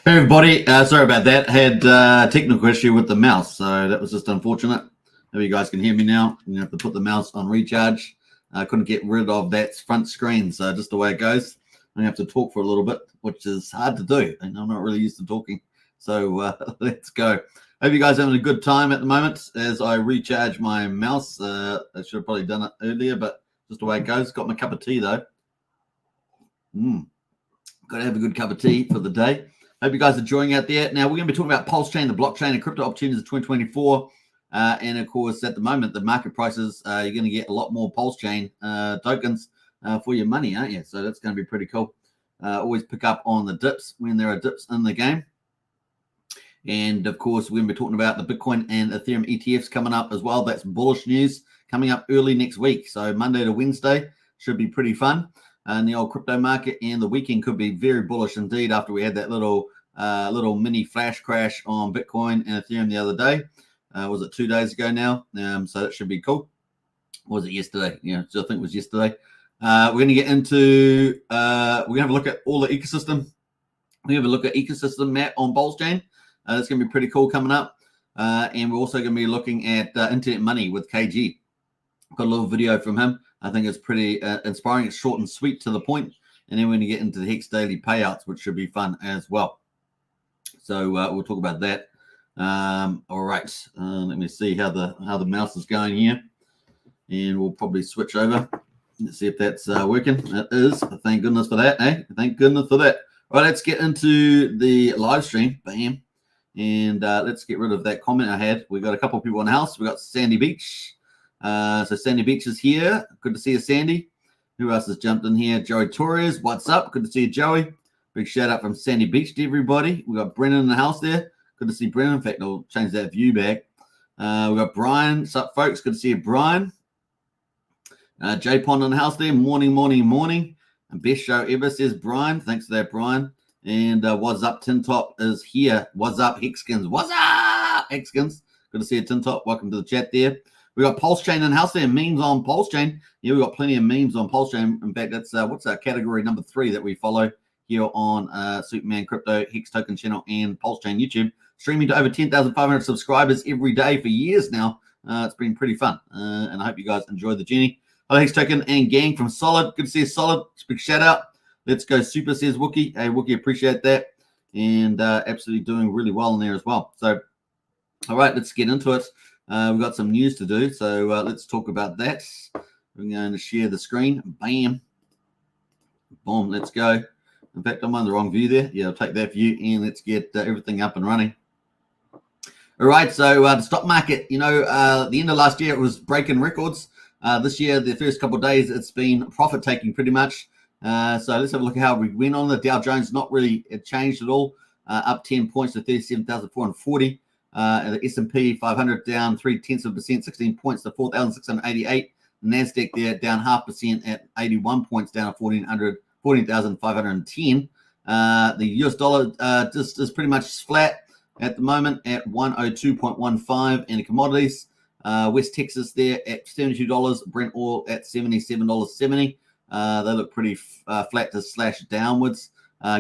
Hey everybody, sorry about that. Had technical issue with the mouse, so that was just unfortunate. Maybe you guys can hear me now. You have to put the mouse on recharge. I couldn't get rid of that front screen, so just the way it goes. I have to talk for a little bit, which is hard to do, and I'm not really used to talking. So let's go. Hope you guys are having a good time at the moment as I recharge my mouse. I should have probably done it earlier, but just the way it goes. Got my cup of tea though. Got to have a good cup of tea for the day. Hope you guys are enjoying out there. Now, we're going to be talking about Pulsechain, the blockchain, and crypto opportunities of 2024. And, of course, at the moment, the market prices, you're going to get a lot more Pulsechain tokens for your money, aren't you? So that's going to be pretty cool. Always pick up on the dips when there are dips in the game. And, of course, we're going to be talking about the Bitcoin and Ethereum ETFs coming up as well. That's bullish news coming up early next week. So Monday to Wednesday should be pretty fun. And the old crypto market and the weekend could be very bullish indeed after we had that little mini flash crash on Bitcoin and Ethereum the other day. Was it 2 days ago now? So that should be cool. Or was it yesterday? Yeah, so I think it was yesterday. We're going to get into, we're going to have a look at all the ecosystem. We have a look at ecosystem map on Pulsechain. That's going to be pretty cool coming up. And we're also going to be looking at internet money with KG. Got a little video from him. I think it's pretty inspiring. It's short and sweet to the point. And then we're going to get into the Hex daily payouts, which should be fun as well. So we'll talk about that. All right. Let me see how the mouse is going here. And we'll probably switch over. Let's see if that's working. It is. Thank goodness for that, eh? Thank goodness for that. All right, let's get into the live stream. Bam. And let's get rid of that comment I had. We've got a couple of people in the house. We've got Sandy Beach. So Sandy Beach is here. Good to see you, Sandy. Who else has jumped in here? Joey Torres, what's up? Good to see you, Joey. Big shout out from Sandy Beach to everybody. We got Brennan in the house there. Good to see Brennan. In fact, I'll change that view back. We got Brian. What's up, folks? Good to see you, Brian. J Pond in the house there. Morning, morning, morning. And best show ever, says Brian. Thanks for that, Brian. And what's up, Tin Top is here. What's up, Hexkins? What's up, Hexkins? Good to see you, Tin Top. Welcome to the chat there. We got Pulsechain in the house there, memes on Pulsechain. Yeah, we got plenty of memes on Pulsechain. In fact, that's what's our category number 3 that we follow here on Superman Crypto, Hex Token channel, and Pulsechain YouTube. Streaming to over 10,500 subscribers every day for years now. It's been pretty fun, and I hope you guys enjoy the journey. Hello, Hex Token and gang from Solid. Good to see you, Solid. Big shout out. Let's go super, says Wookie. Hey, Wookie, appreciate that. And absolutely doing really well in there as well. So, all right, let's get into it. We've got some news to do, so let's talk about that. We're going to share the screen. Bam. Boom, let's go. In fact, I'm on the wrong view there. Yeah, I'll take that view, and let's get everything up and running. All right, so the stock market, the end of last year, it was breaking records. This year, the first couple of days, it's been profit-taking pretty much. So let's have a look at how we went on. The Dow Jones not really changed at all, up 10 points to 37,440. The S&P 500 down 0.3%, 16 points to 4,688. NASDAQ there down 0.5% at 81 points, down to 14,510. The US dollar just is pretty much flat at the moment at 102.15. And the commodities, West Texas there at $72, Brent oil at $77.70. They look pretty flat to slash downwards.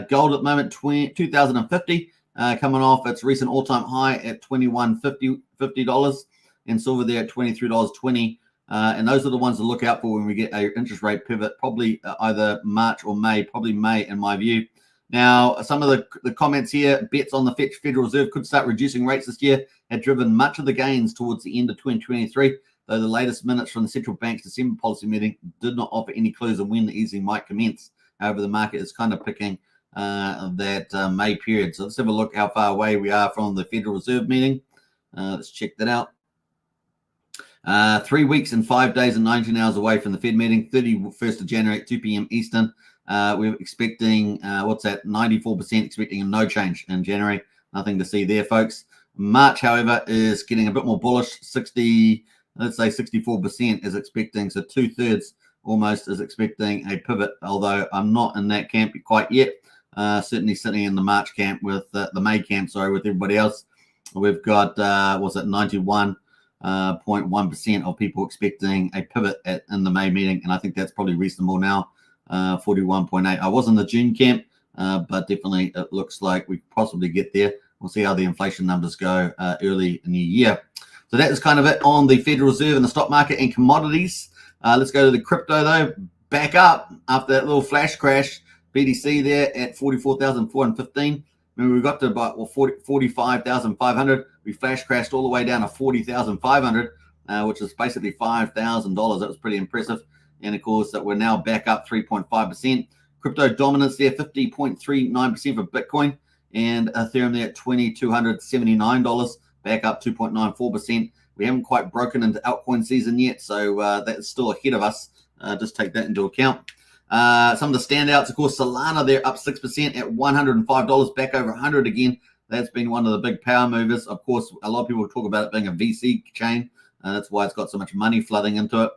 Gold at the moment, 2,050. Coming off its recent all-time high at $21.50, and silver there at $23.20. And those are the ones to look out for when we get a interest rate pivot, probably either March or May, probably May in my view. Now, some of the comments here, bets on the Federal Reserve could start reducing rates this year, had driven much of the gains towards the end of 2023, though the latest minutes from the central bank's December policy meeting did not offer any clues on when the easing might commence. However, the market is kind of picking that May period. So let's have a look how far away we are from the Federal Reserve meeting. Let's check that out. 3 weeks and 5 days and 19 hours away from the Fed meeting, 31st of January at 2 p.m. Eastern. We're expecting, 94% expecting a no change in January. Nothing to see there, folks. March, however, is getting a bit more bullish. 64% is expecting, so 2/3 almost is expecting a pivot, although I'm not in that camp quite yet. Certainly sitting in the March camp with the May camp, with everybody else. We've got, 91.1% of people expecting a pivot in the May meeting, and I think that's probably reasonable now. 41.8. I was in the June camp, but definitely it looks like we possibly get there. We'll see how the inflation numbers go early in the year. So that is kind of it on the Federal Reserve and the stock market and commodities. Let's go to the crypto though. Back up after that little flash crash. BTC there at 44,415. Remember, we got to about 45,500. We flash crashed all the way down to 40,500, which is basically $5,000. That was pretty impressive. And of course, that we're now back up 3.5%. Crypto dominance there, 50.39% for Bitcoin, and Ethereum there at $2,279, back up 2.94%. We haven't quite broken into altcoin season yet, so that's still ahead of us. Just take that into account. Some of the standouts, of course, Solana there up 6% at $105, back over 100 again. That's been one of the big power movers. Of course, a lot of people talk about it being a VC chain. That's why it's got so much money flooding into it.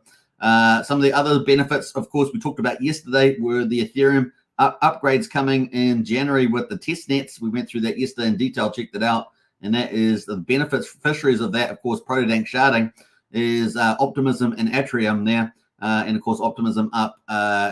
Some of the other benefits, of course, we talked about yesterday were the Ethereum upgrades coming in January with the test nets. We went through that yesterday in detail, checked it out. And that is the beneficiaries of that, of course, Proto-Dank sharding is Optimism and Atrium there. And of course, Optimism up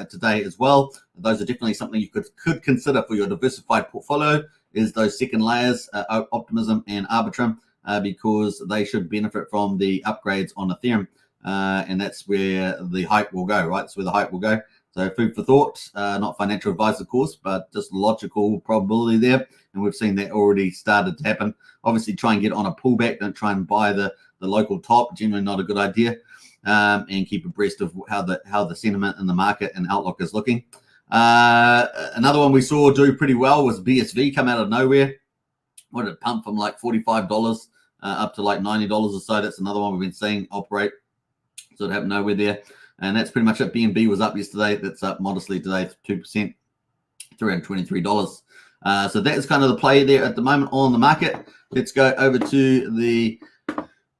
today as well. Those are definitely something you could consider for your diversified portfolio, is those second layers, Optimism and Arbitrum, because they should benefit from the upgrades on Ethereum. And that's where the hype will go, right? That's where the hype will go. So food for thought, not financial advice, of course, but just logical probability there. And we've seen that already started to happen. Obviously, try and get on a pullback. Don't try and buy the local top. Generally not a good idea. And keep abreast of how the sentiment in the market and outlook is looking. Another one we saw do pretty well was BSV come out of nowhere. What did it pump from like $45 up to like $90 or so? That's another one we've been seeing operate. So it happened nowhere there. And that's pretty much it. BNB was up yesterday. That's up modestly today, 2%, $323. So that is kind of the play there at the moment on the market. Let's go over to the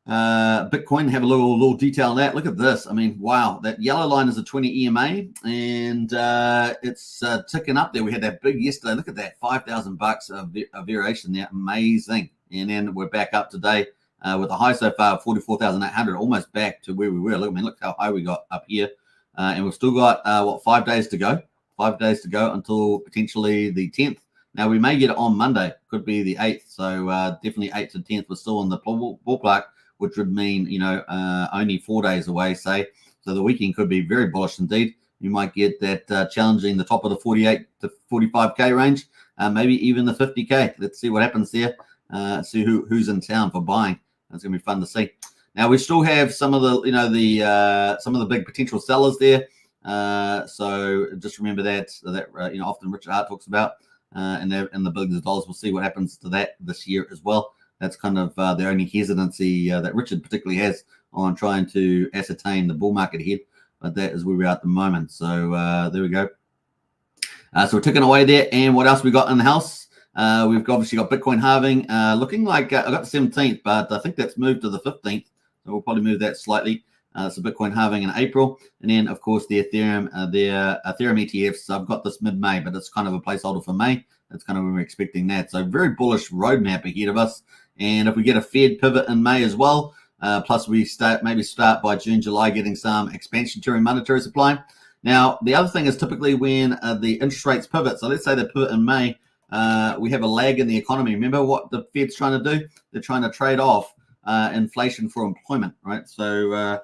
Bitcoin, have a little detail on that. Look at this. I mean, wow, that yellow line is a 20 EMA, and it's ticking up there. We had that big yesterday. Look at that, $5,000 of variation there. Amazing. And then we're back up today with a high so far of 44,800, almost back to where we were. Look how high we got up here. And we've still got, 5 days to go? 5 days to go until potentially the 10th. Now, we may get it on Monday. Could be the 8th. So definitely 8th to 10th. We're still in the ballpark, which would mean, only 4 days away, say. So the weekend could be very bullish indeed. You might get that challenging the top of the 48 to 45K range, maybe even the 50K. Let's see what happens there. See who's in town for buying. That's going to be fun to see. Now, we still have some of the, some of the big potential sellers there. So just remember that often Richard Hart talks about, and the billions of dollars. We'll see what happens to that this year as well. That's kind of the only hesitancy that Richard particularly has on trying to ascertain the bull market ahead. But that is where we are at the moment. So there we go. So we're ticking away there. And what else we got in the house? We've obviously got Bitcoin halving, looking like I got the 17th, but I think that's moved to the 15th. So we'll probably move that slightly. So Bitcoin halving in April. And then, of course, the Ethereum ETFs. I've got this mid-May, but it's kind of a placeholder for May. That's kind of when we're expecting that. So very bullish roadmap ahead of us. And if we get a Fed pivot in May as well, plus we start by June, July, getting some expansionary monetary supply. Now, the other thing is typically when the interest rates pivot. So let's say they pivot in May, we have a lag in the economy. Remember what the Fed's trying to do? They're trying to trade off inflation for employment, right? So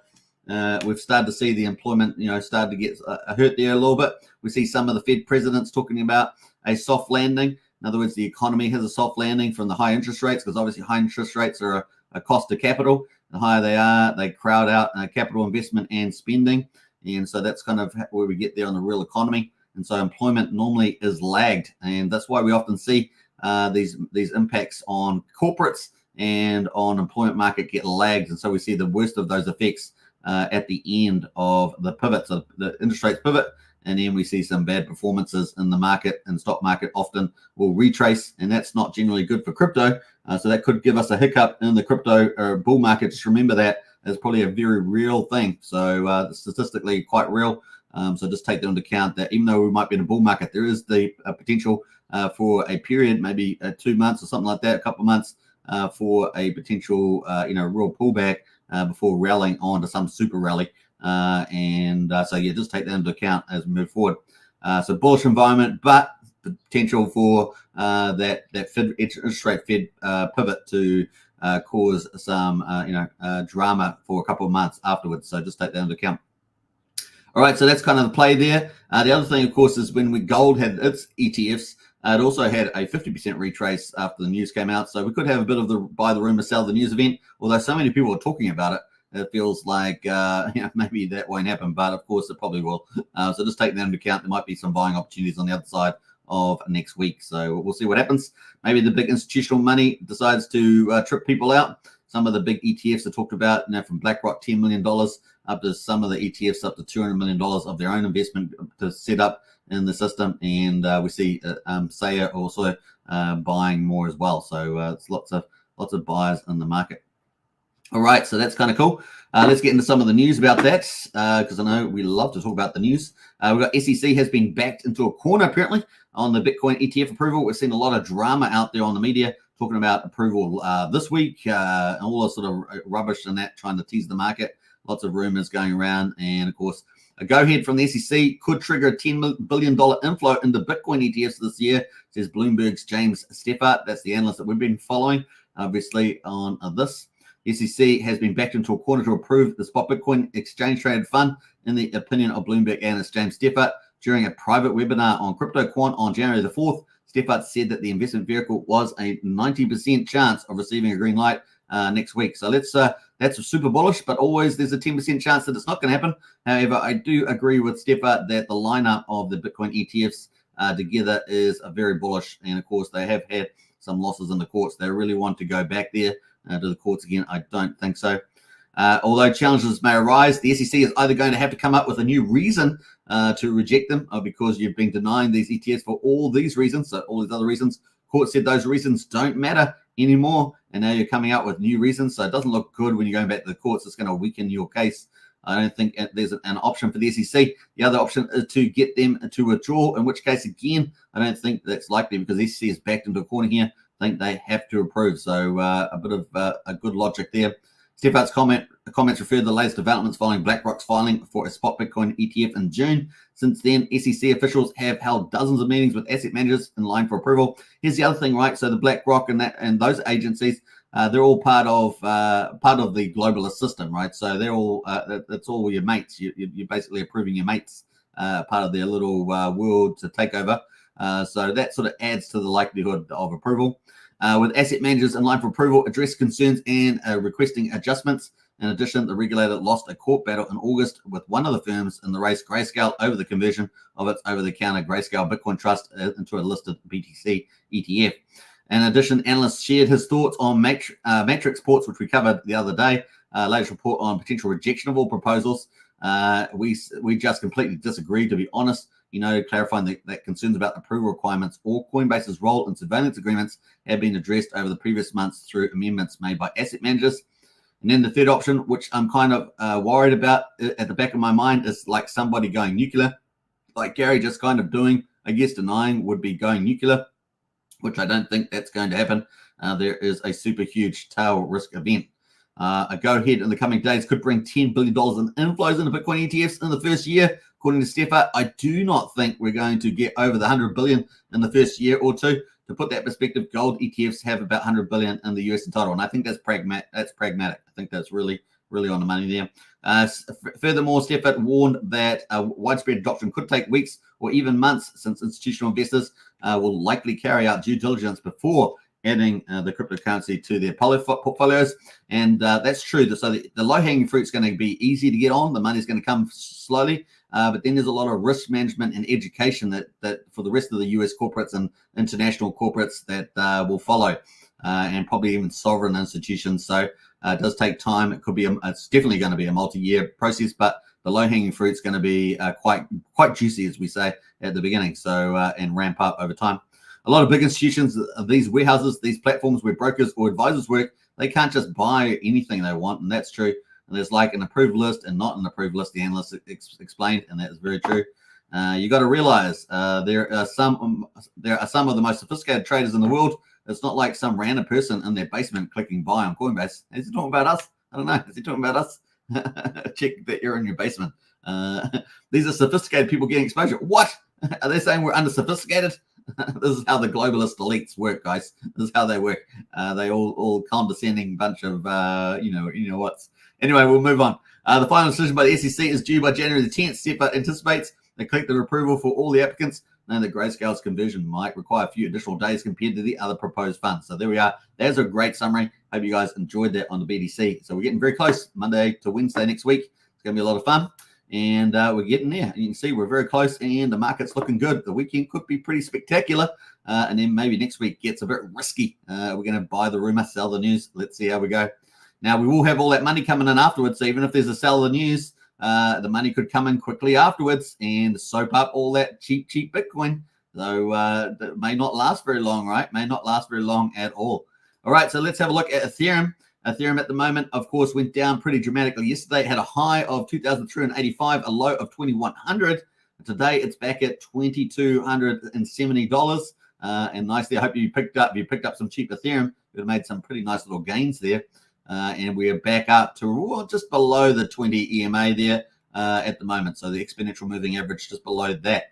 we've started to see the employment, started to get hurt there a little bit. We see some of the Fed presidents talking about a soft landing. In other words, the economy has a soft landing from the high interest rates, because obviously high interest rates are a cost of capital. The higher they are, they crowd out capital investment and spending. And so that's kind of where we get there on the real economy. And so employment normally is lagged. And that's why we often see these impacts on corporates and on employment market get lagged. And so we see the worst of those effects at the end of the pivot. So the interest rates pivot, and then we see some bad performances in the market, and stock market often will retrace, and that's not generally good for crypto. So that could give us a hiccup in the crypto bull market. Just remember that is probably a very real thing. So statistically quite real. So just take that into account, that even though we might be in a bull market, there is the potential for a period, maybe 2 months or something like that, a couple of months, for a potential, real pullback before rallying on to some super rally. So just take that into account as we move forward. So bullish environment, but potential for that interest rate Fed pivot to cause some drama for a couple of months afterwards. So just take that into account. All right, so that's kind of the play there. The other thing, of course, is when gold had its ETFs, it also had a 50% retrace after the news came out. So we could have a bit of the buy the rumor, sell the news event. Although so many people are talking about it, it feels like maybe that won't happen. But of course, it probably will. So just take that into account. There might be some buying opportunities on the other side of next week. So we'll see what happens. Maybe the big institutional money decides to trip people out. Some of the big ETFs are talked about, from BlackRock, $10 million up to some of the ETFs up to $200 million of their own investment to set up in the system. And we see Saya also buying more as well. So it's lots of buyers in the market. All right, so that's kind of cool. Let's get into some of the news about that, because I know we love to talk about the news. We've got SEC has been backed into a corner, apparently, on the Bitcoin ETF approval. We've seen a lot of drama out there on the media talking about approval this week, and all the sort of rubbish and that, trying to tease the market. Lots of rumors going around. And, of course, a go-ahead from the SEC could trigger a $10 billion inflow into Bitcoin ETFs this year, says Bloomberg's James Steffart. That's the analyst that we've been following, obviously, on this. The SEC has been backed into a corner to approve the spot Bitcoin exchange-traded fund, in the opinion of Bloomberg analyst James Steffart. During a private webinar on CryptoQuant on January the 4th, Steffart said that the investment vehicle was a 90% chance of receiving a green light next week. So that's super bullish, but always there's a 10% chance that it's not going to happen. However, I do agree with Steffart that the lineup of the Bitcoin ETFs together is very bullish. And of course, they have had some losses in the courts. They really want to go back there to the courts again. I don't think so. Although challenges may arise, the SEC is either going to have to come up with a new reason to reject them, because you've been denying these ETFs for all these reasons, so all these other reasons. Court said those reasons don't matter anymore, and now you're coming out with new reasons. So it doesn't look good when you're going back to the courts. It's going to weaken your case. I don't think there's an option for the SEC. The other option is to get them to withdraw, in which case, again, I don't think that's likely, because the SEC is backed into a corner here. I think they have to approve. So a bit of a good logic there. Steffart's comments refer to the latest developments following BlackRock's filing for a spot Bitcoin ETF in June. Since then, SEC officials have held dozens of meetings with asset managers in line for approval. Here's the other thing, right? So the BlackRock and those agencies, they're all part of the globalist system, right? So they're all that's all your mates. You're basically approving your mates, part of their little world to take over. So that sort of adds to the likelihood of approval. With asset managers in line for approval, address concerns and requesting adjustments. In addition, the regulator lost a court battle in August with one of the firms in the race, Grayscale, over the conversion of its over-the-counter Grayscale Bitcoin Trust into a listed BTC ETF. In addition, analysts shared his thoughts on Matrix Ports, which we covered the other day. Latest report on potential rejection of all proposals. We just completely disagree, to be honest. Clarifying that concerns about approval requirements or Coinbase's role in surveillance agreements have been addressed over the previous months through amendments made by asset managers. And then the third option, which I'm kind of worried about at the back of my mind, is like somebody going nuclear, like Gary just kind of doing, I guess, denying would be going nuclear, which I don't think that's going to happen. There is a super huge tail risk event. A go-ahead in the coming days could bring $10 billion in inflows into Bitcoin ETFs in the first year. According to Steffart, I do not think we're going to get over the 100 billion in the first year or two. To put that perspective, gold ETFs have about 100 billion in the US in total, and I think that's pragmatic. I think that's really, really on the money there. Furthermore, Steffart warned that widespread adoption could take weeks or even months, since institutional investors will likely carry out due diligence before adding the cryptocurrency to their portfolios. And that's true. So the low-hanging fruit is going to be easy to get on. The money is going to come slowly. But then there's a lot of risk management and education that for the rest of the US corporates and international corporates that will follow, and probably even sovereign institutions. So it does take time. It's definitely going to be a multi-year process, but the low-hanging fruit is going to be quite juicy, as we say at the beginning. So and ramp up over time. A lot of big institutions, these warehouses, these platforms where brokers or advisors work, they can't just buy anything they want, and that's true. And there's like an approved list and not an approved list, the analyst explained, and that is very true. You got to realize there are some of the most sophisticated traders in the world. It's not like some random person in their basement clicking buy on Coinbase. Is he talking about us? I don't know. Is he talking about us? Check that you're in your basement. These are sophisticated people getting exposure. What? Are they saying we're under-sophisticated? This is how the globalist elites work, guys. This is how they work. They all condescending bunch of you know what's. Anyway, we'll move on. The final decision by the SEC is due by January the 10th. SEPA anticipates they collected approval for all the applicants, knowing that Grayscale's conversion might require a few additional days compared to the other proposed funds. So there we are. There's a great summary. Hope you guys enjoyed that on the BDC. So we're getting very close, Monday to Wednesday next week. It's going to be a lot of fun. And we're getting there. You can see we're very close, and the market's looking good. The weekend could be pretty spectacular, and then maybe next week gets a bit risky. We're going to buy the rumor, sell the news. Let's see how we go. Now, we will have all that money coming in afterwards, so even if there's a sell the news, the money could come in quickly afterwards and soap up all that cheap Bitcoin. So that may not last very long, right? May not last very long at all. All right, so let's have a look at Ethereum. Ethereum at the moment, of course, went down pretty dramatically. Yesterday, it had a high of 2,385, a low of 2,100. Today, it's back at $2,270. And nicely, I hope you picked up some cheap Ethereum. We've made some pretty nice little gains there. And we are back up to just below the 20 EMA there at the moment. So the exponential moving average just below that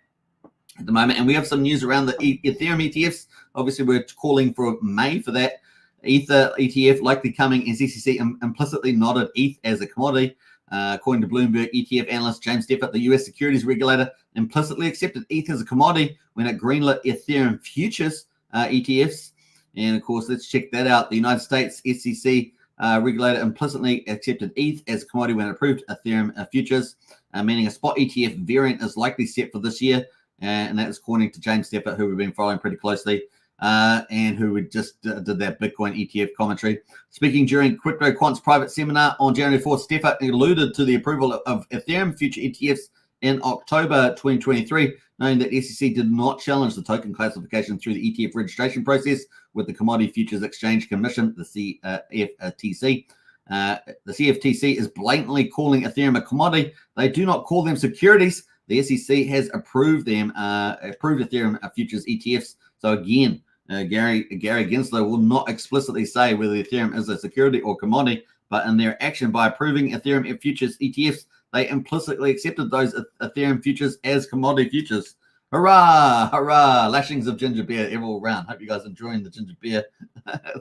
at the moment. And we have some news around the Ethereum ETFs. Obviously, we're calling for May for that. Ether ETF likely coming as SEC implicitly nodded ETH as a commodity. According to Bloomberg ETF analyst James Steffert, the U.S. securities regulator implicitly accepted ETH as a commodity when it greenlit Ethereum futures ETFs. And of course, let's check that out. The United States SEC regulator implicitly accepted ETH as a commodity when it approved Ethereum futures, meaning a spot ETF variant is likely set for this year. And that is according to James Steffert, who we've been following pretty closely. And who just did that Bitcoin ETF commentary. Speaking during Crypto Quant's private seminar on January 4th, Steffert alluded to the approval of Ethereum future ETFs in October 2023, knowing that SEC did not challenge the token classification through the ETF registration process with the Commodity Futures Exchange Commission, the CFTC. The CFTC is blatantly calling Ethereum a commodity. They do not call them securities. The SEC has approved Ethereum futures ETFs. So again, Gary Gensler will not explicitly say whether Ethereum is a security or commodity, but in their action by approving Ethereum futures ETFs, they implicitly accepted those Ethereum futures as commodity futures. Hurrah, hurrah, lashings of ginger beer all around. Hope you guys are enjoying the ginger beer.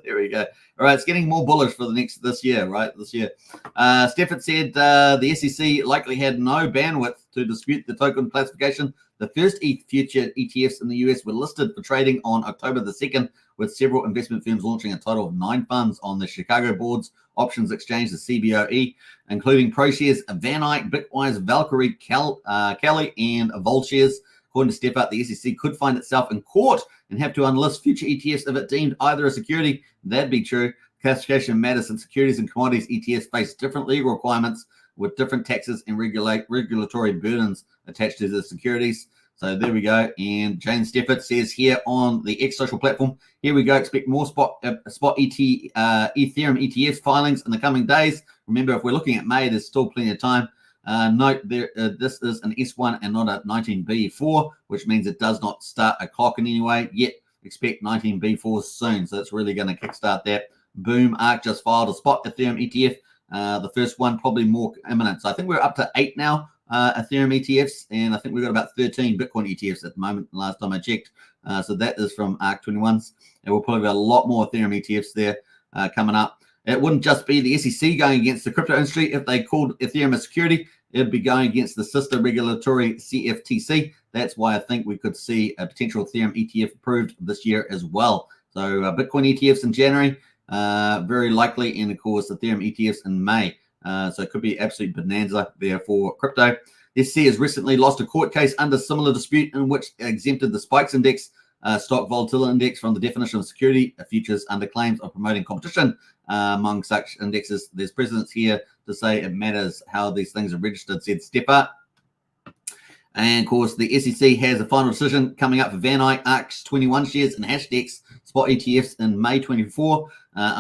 There we go. All right, it's getting more bullish for this year, right? This year. Steffert said the SEC likely had no bandwidth to dispute the token classification. The first ETH future ETFs in the US were listed for trading on October the 2nd, with several investment firms launching a total of 9 funds on the Chicago Board's options exchange, the CBOE, including ProShares, Vanite, Bitwise, Valkyrie, Kelly, and VolShares. According to Steffert, the SEC could find itself in court and have to unlist future ETFs if it deemed either a security. That'd be true. Classification matters since securities and commodities ETFs face different legal requirements with different taxes and regulatory burdens attached to the securities. So there we go. And James Steffert says here on the X social platform, here we go. Expect more spot Ethereum ETFs filings in the coming days. Remember, if we're looking at May, there's still plenty of time. Note there, this is an S1 and not a 19B4, which means it does not start a clock in any way. Yet expect 19B4s soon. So it's really going to kickstart that. Boom, ARK just filed a spot Ethereum ETF. The first one probably more imminent. So I think we're up to 8 now, Ethereum ETFs, and I think we've got about 13 Bitcoin ETFs at the moment, last time I checked. So that is from ARK 21s. And we'll probably have a lot more Ethereum ETFs there coming up. It wouldn't just be the SEC going against the crypto industry. If they called Ethereum a security, it'd be going against the sister regulatory CFTC. That's why I think we could see a potential Ethereum ETF approved this year as well. So Bitcoin ETFs in January, very likely, and of course Ethereum ETFs in May. So it could be absolute bonanza there for crypto. The SEC has recently lost a court case under similar dispute in which exempted the Spikes Index, stock volatility index, from the definition of security futures under claims of promoting competition. Among such indexes, there's precedents here to say it matters how these things are registered, said Steffert. And of course, the SEC has a final decision coming up for Vanite, ARK's 21 shares, and Hashdex's spot ETFs in May 24,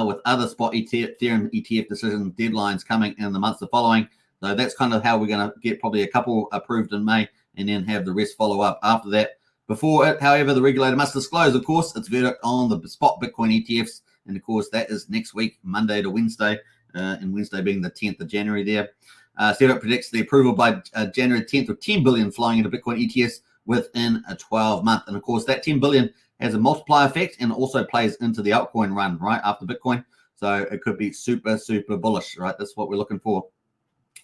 with other spot Ethereum ETF decision deadlines coming in the months following. So that's kind of how we're going to get probably a couple approved in May and then have the rest follow up after that. Before it, however, the regulator must disclose, of course, its verdict on the spot Bitcoin ETFs. And of course, that is next week, Monday to Wednesday, and Wednesday being the 10th of January there. Steffert predicts the approval by January 10th of 10 billion flying into Bitcoin ETFs within a 12-month. And of course, that 10 billion has a multiplier effect and also plays into the altcoin run right after Bitcoin. So it could be super, super bullish, right? That's what we're looking for.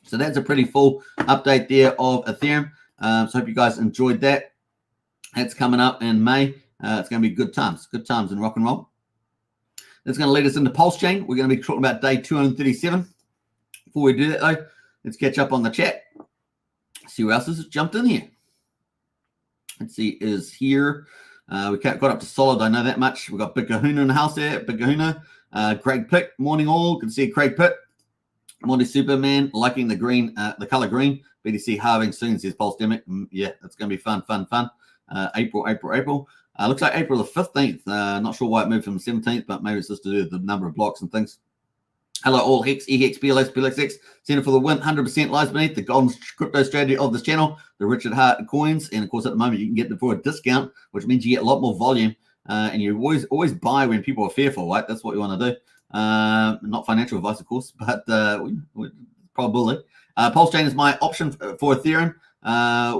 So that's a pretty full update there of Ethereum. So hope you guys enjoyed that. It's coming up in May. It's going to be good times in rock and roll. That's going to lead us into Pulsechain. We're going to be talking about day 237. Before we do that, though, let's catch up on the chat. See who else has jumped in here. Let's see, is here. We got up to solid, I know that much. We've got Big Kahuna in the house there. Big Kahuna. Craig Pitt, morning all. Good to see Craig Pitt. Morning Superman, liking the green, the color green. BTC halving soon, says Pulsedemic. Yeah, it's going to be fun. April. Looks like April the 15th. Not sure why it moved from the 17th, but maybe it's just to do with the number of blocks and things. Hello all, Hex, EHEX, PLS, PLXX. Center for the win, 100% lies beneath the golden crypto strategy of this channel, the Richard Hart coins. And of course, at the moment, you can get them for a discount, which means you get a lot more volume. And you always buy when people are fearful, right? That's what you want to do. Not financial advice, of course, but probably. Pulsechain is my option for Ethereum.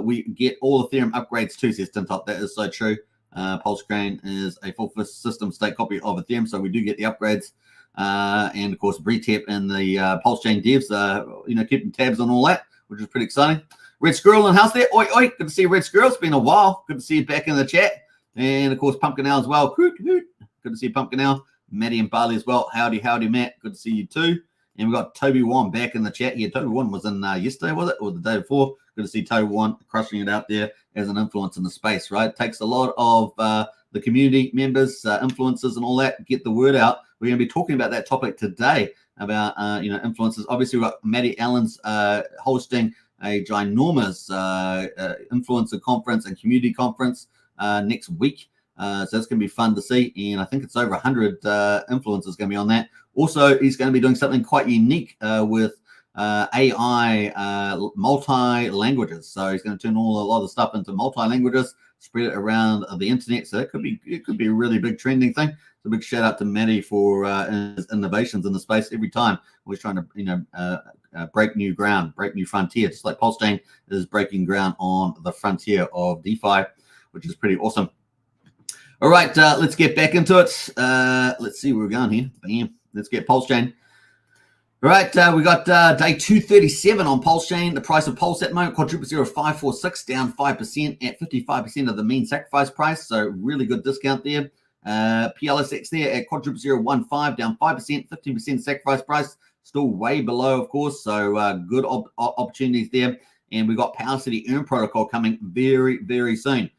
We get all Ethereum upgrades too, says Tintop. That is so true. Pulsechain is a full system state copy of Ethereum, so we do get the upgrades. And of course, Bretep and the Pulsechain devs, keeping tabs on all that, which is pretty exciting. Red Squirrel in house there. Oi, good to see Red Squirrel. It's been a while. Good to see you back in the chat. And of course, Pumpkin Owl as well. Good to see Pumpkin Owl. Maddie and Barley as well. Howdy, Matt. Good to see you too. And we've got Toby Wan back in the chat here. Toby Wan was in yesterday, was it? Or the day before. Good to see Toby Wan crushing it out there as an influence in the space, right? It takes a lot of the community members, influencers and all that, get the word out. We're going to be talking about that topic today, about, influencers. Obviously, we've got Maddie Allen's hosting a ginormous influencer conference and community conference next week. So that's going to be fun to see. And I think it's over 100 influencers going to be on that. Also, he's going to be doing something quite unique with AI multi-languages. So he's going to turn a lot of stuff into multi-languages, spread it around the internet. So it could be a really big trending thing. So a big shout out to Maddie for his innovations in the space. Every time we're trying to, break new ground, break new frontier, just like Pulsechain is breaking ground on the frontier of DeFi, which is pretty awesome. All right, let's get back into it. Let's see where we're going here. Bam. Let's get Pulsechain. All right, we got day 237 on Pulsechain. The price of Pulse at the moment, quadruple 0546, down 5% at 55% of the mean sacrifice price. So really good discount there. PLSX there at quadruple 015, down 5%, 15% sacrifice price. Still way below, of course. So good opportunities there. And we got Power City Earn Protocol coming very, very soon.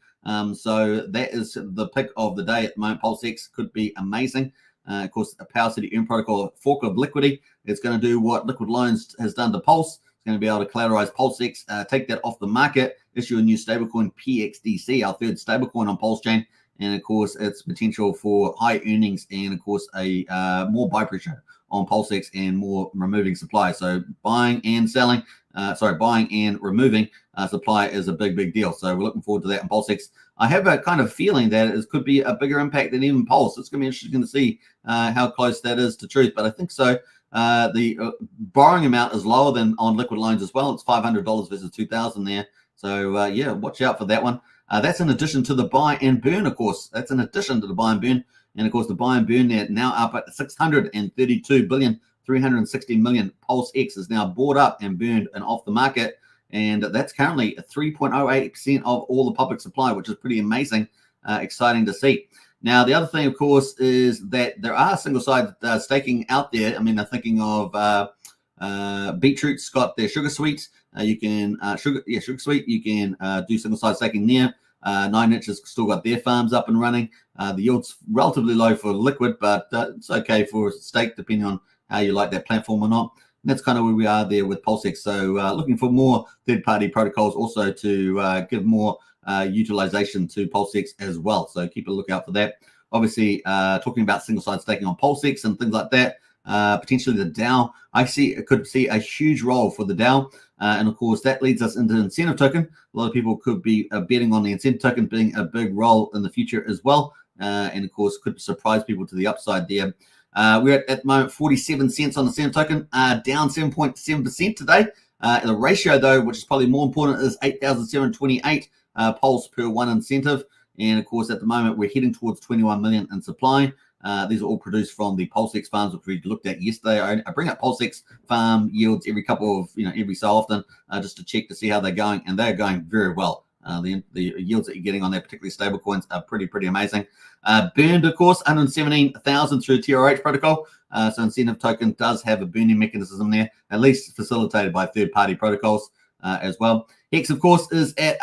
So that is the pick of the day at the moment. PulseX could be amazing. Of course, the Power City Earn Protocol fork of Liquidity. It's going to do what Liquid Loans has done to Pulse. It's going to be able to collateralize PulseX, take that off the market, issue a new stablecoin PXDC, our third stablecoin on Pulsechain. And of course, its potential for high earnings and of course a more buy pressure on PulseX and more removing supply. So buying and removing supply is a big deal. So we're looking forward to that on PulseX. I have a kind of feeling that it could be a bigger impact than even Pulse. It's going to be interesting to see how close that is to truth. But I think so. The borrowing amount is lower than on Liquid Loans as well. It's $500 versus $2,000 there. So yeah, watch out for that one. That's in addition to the buy and burn, of course. That's in addition to the buy and burn. And of course, the buy and burn there now up at 632 billion, 360 million. PulseX is now bought up and burned and off the market. And that's currently 3.08% of all the public supply, which is pretty amazing, exciting to see. Now, the other thing, of course, is that there are single-side staking out there. I mean, I'm thinking of Beetroot's got their Sugar Sweets. You can Sugar Sweet. You can do single-side staking there. 9inch has still got their farms up and running. The yield's relatively low for Liquid, but it's okay for stake, depending on how you like that platform or not. And that's kind of where we are there with PulseX. So looking for more third-party protocols also to give more utilization to PulseX as well. So keep a lookout for that. Obviously, talking about single-side staking on PulseX and things like that, potentially the DAO. I could see a huge role for the DAO. And of course, that leads us into incentive token. A lot of people could be betting on the incentive token being a big role in the future as well. And of course, could surprise people to the upside there. We're at the moment 47 cents on the incentive token, down 7.7% today. The ratio, though, which is probably more important, is 8,728 pulse per one incentive. And of course, at the moment, we're heading towards 21 million in supply. These are all produced from the Pulsex farms, which we looked at yesterday. I bring up Pulsex farm yields every couple of, every so often, just to check to see how they're going, and they're going very well. The yields that you're getting on their particularly stable coins are pretty amazing. Burned, of course, 117,000 through TRH protocol. So incentive token does have a burning mechanism there, at least facilitated by third-party protocols as well. Hex, of course, is at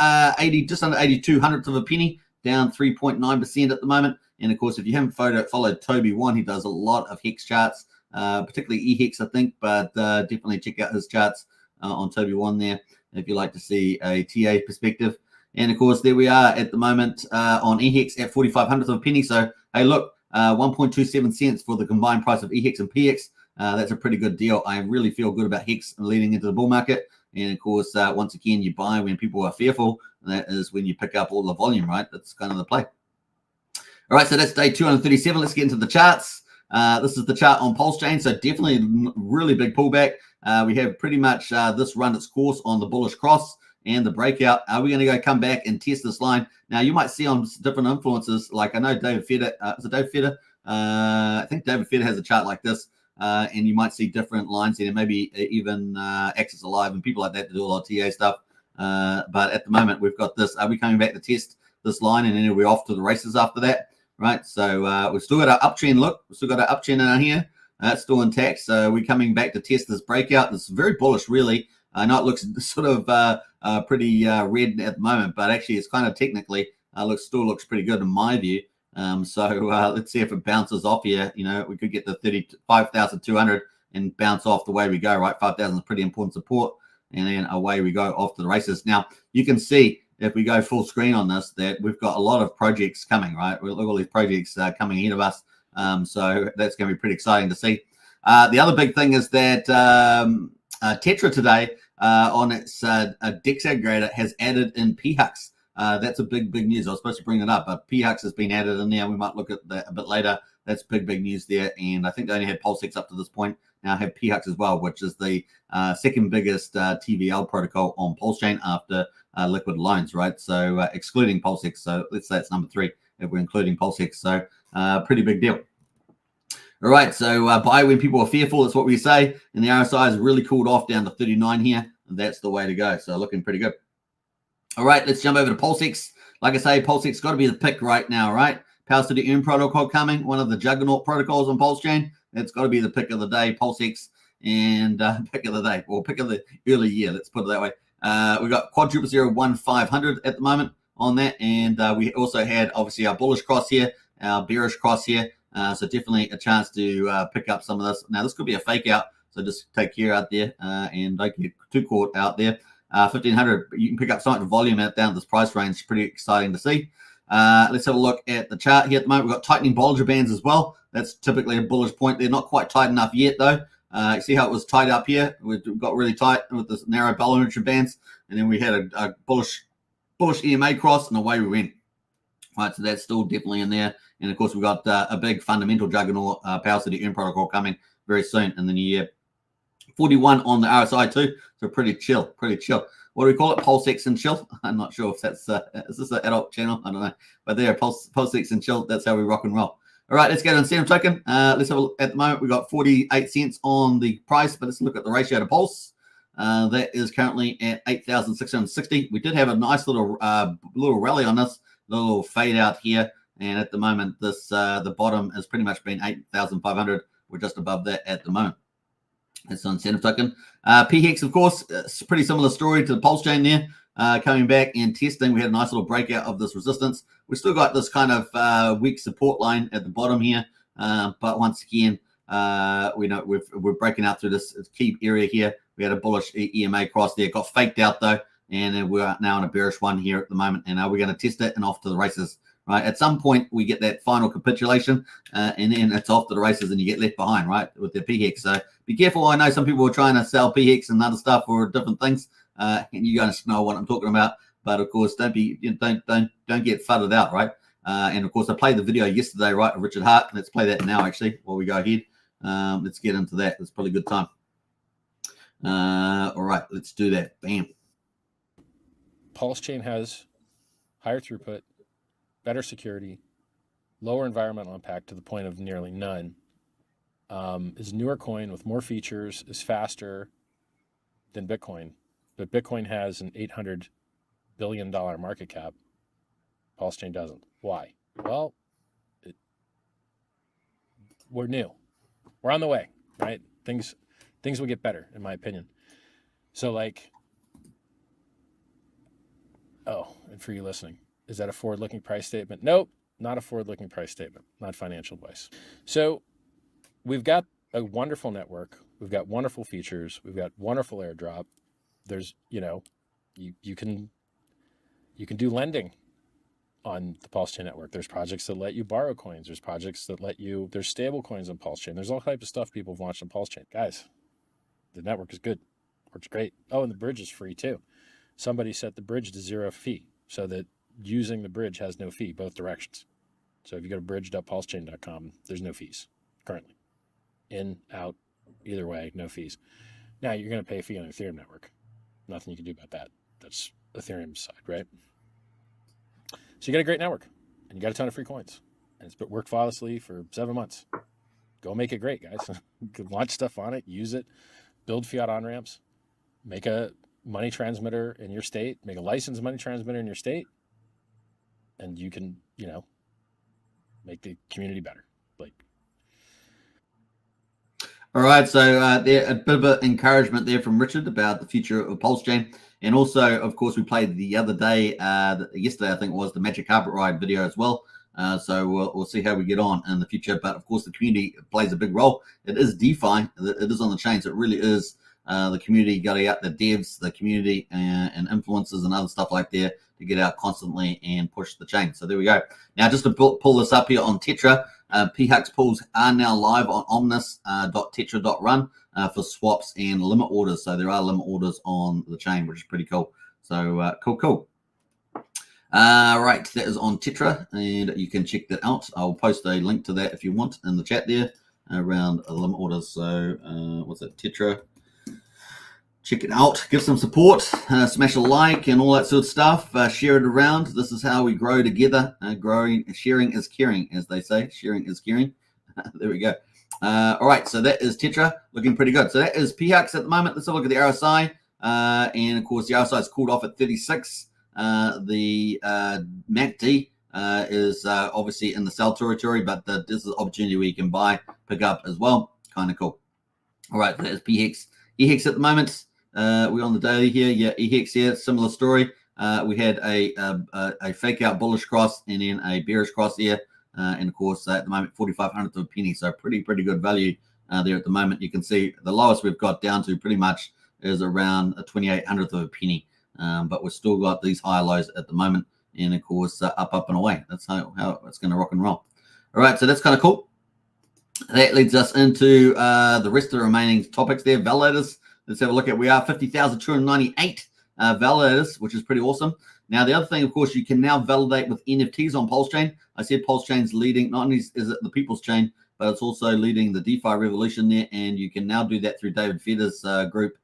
just under 82 hundredths of a penny, down 3.9% at the moment. And of course, if you haven't followed Toby One, he does a lot of Hex charts, particularly eHex, I think, but definitely check out his charts on Toby One there if you like to see a TA perspective. And of course, there we are at the moment on eHex at 45 hundredths of a penny. So hey, look, 1.27 cents for the combined price of eHex and PX. That's a pretty good deal. I really feel good about Hex leading into the bull market. And of course, once again, you buy when people are fearful. And that is when you pick up all the volume, right? That's kind of the play. All right, so that's day 237. Let's get into the charts. This is the chart on Pulsechain. So definitely really big pullback. We have pretty much this run its course on the bullish cross and the breakout. Are we going to come back and test this line? Now, you might see on different influences, like I know David Feder, is it David Feder? I think David Feder has a chart like this, and you might see different lines here, maybe even Access Alive and people like that to do a lot of TA stuff. But at the moment, we've got this. Are we coming back to test this line, and then we're off to the races after that? Right, so we've still got our uptrend. Look, we've still got our uptrend in here. That's still intact. So we're coming back to test this breakout. It's very bullish, really. I know it looks sort of pretty red at the moment, but actually it's kind of technically still looks pretty good in my view. So let's see if it bounces off here. We could get to 35,200 and bounce off the way we go, right? 5,000 is pretty important support, and then away we go off to the races. Now, you can see if we go full screen on this, that we've got a lot of projects coming, right? Look at all these projects coming ahead of us. So that's going to be pretty exciting to see. The other big thing is that Tetra today on its DEX aggregator has added in PHUX. That's a big news. I was supposed to bring it up, but PHUX has been added in there. We might look at that a bit later. That's big news there. And I think they only had Pulsex up to this point. Now have PHUX as well, which is the second biggest TVL protocol on Pulsechain after liquid loans, right? So excluding Pulsex. So let's say it's number 3 if we're including Pulsex. So pretty big deal. All right, so buy when people are fearful. That's what we say. And the RSI has really cooled off down to 39 here. And that's the way to go. So looking pretty good. All right, let's jump over to Pulsex. Like I say, Pulsex got to be the pick right now, right? PUSD Earn protocol coming, one of the juggernaut protocols on Pulsechain. It's got to be the pick of the day, Pulsex, and pick of the day, or pick of the early year. Let's put it that way. We got quadruple 01500 at the moment on that, and we also had obviously our bullish cross here, our bearish cross here. So definitely a chance to pick up some of this. Now this could be a fake out, so just take care out there and don't get too caught out there. 1500, you can pick up some volume out down this price range. Pretty exciting to see. Let's have a look at the chart here at the moment. We've got tightening Bollinger Bands as well. That's typically a bullish point. They're not quite tight enough yet, though. You see how it was tight up here? We got really tight with this narrow Bollinger Bands, and then we had a bullish EMA cross, and away we went. Right, so that's still definitely in there. And, of course, we've got a big fundamental juggernaut PUSD Earn protocol coming very soon in the new year. 41 on the RSI too, so pretty chill. What do we call it? Pulsex and chill? I'm not sure if that's, is this an adult channel? I don't know. But there, Pulsex and chill, that's how we rock and roll. All right, let's go to incentive token. Let's have a look. At the moment, we've got 48 cents on the price, but let's look at the ratio to pulse. That is currently at 8,660. We did have a nice little rally on this, little fade out here. And at the moment, this the bottom has pretty much been 8,500. We're just above that at the moment. It's an incentive token. PHEX, of course, it's a pretty similar story to the Pulsechain there. Coming back and testing, we had a nice little breakout of this resistance. We've still got this kind of weak support line at the bottom here. But once again, we know we're breaking out through this key area here. We had a bullish EMA cross there. Got faked out, though. And we're now in a bearish one here at the moment. And we're going to test it and off to the races. Right, at some point we get that final capitulation, and then it's off to the races, and you get left behind, right, with the PHEX. So be careful. I know some people are trying to sell PHEX and other stuff or different things, and you guys know what I'm talking about. But of course, don't get fuddled out, right? And of course, I played the video yesterday, right, of Richard Hart. Let's play that now, actually, while we go ahead. Let's get into that. It's probably a good time. All right, let's do that. Bam. Pulsechain has higher throughput, better security, lower environmental impact to the point of nearly none, is a newer coin with more features, is faster than Bitcoin. But Bitcoin has an $800 billion market cap. Pulsechain doesn't. Why? Well, we're new. We're on the way, right? Things will get better, in my opinion. So like, and for you listening, is that a forward-looking price statement? Nope, not a forward-looking price statement, not financial advice. So we've got a wonderful network. We've got wonderful features. We've got wonderful airdrop. There's, you can do lending on the Pulsechain network. There's projects that let you borrow coins. There's projects that there's stable coins on Pulsechain. There's all types of stuff people have launched on Pulsechain. Guys, the network is good. Works great. Oh, and the bridge is free too. Somebody set the bridge to 0 fee so that using the bridge has no fee, both directions. So if you go to bridge.pulsechain.com, there's no fees currently. In, out, either way, no fees. Now you're going to pay a fee on the Ethereum network. Nothing you can do about that. That's Ethereum's side, right? So you got a great network and you got a ton of free coins. And it's been worked flawlessly for 7 months. Go make it great, guys. You can launch stuff on it, use it, build fiat on-ramps, make a money transmitter in your state, make a licensed money transmitter in your state, and you can, make the community better. All right, so there a bit of encouragement there from Richard about the future of Pulsechain. And also, of course, we played the other day, yesterday, I think it was, the Magic Carpet Ride video as well. So we'll see how we get on in the future. But, of course, the community plays a big role. It is DeFi. It is on the chain. So it really is the community getting out, the devs, the community, and influencers and other stuff like that to get out constantly and push the chain. So there we go. Now, just to pull this up here on Tetra, PHUX pools are now live on omnis.tetra.run for swaps and limit orders. So there are limit orders on the chain, which is pretty cool. So cool. Right, that is on Tetra, and you can check that out. I'll post a link to that if you want in the chat there around the limit orders. So what's that, Tetra? Check it out. Give some support. Smash a like and all that sort of stuff. Share it around. This is how we grow together. Sharing is caring, as they say. Sharing is caring. There we go. All right, so that is Tetra, looking pretty good. So that is PHUX at the moment. Let's have a look at the RSI. And, of course, the RSI is cooled off at 36. The MACD is obviously in the sell territory, but this is an opportunity where you can buy, pick up as well. Kind of cool. All right, that is PHEX. EHEX at the moment. We're on the daily here. Yeah, EHEX here, similar story. We had a fake out bullish cross and then a bearish cross here. And of course, at the moment, 4,500th of a penny. So pretty good value there at the moment. You can see the lowest we've got down to pretty much is around a 2,800th of a penny. But we've still got these high lows at the moment. And of course, up and away. That's how it's going to rock and roll. All right, so that's kind of cool. That leads us into the rest of the remaining topics there. Validators. Let's have a look at. We are 50,298 validators, which is pretty awesome. Now, the other thing, of course, you can now validate with NFTs on Pulsechain. I said Pulsechain's leading, not only is it the people's chain, but it's also leading the DeFi revolution there. And you can now do that through David Feder's group.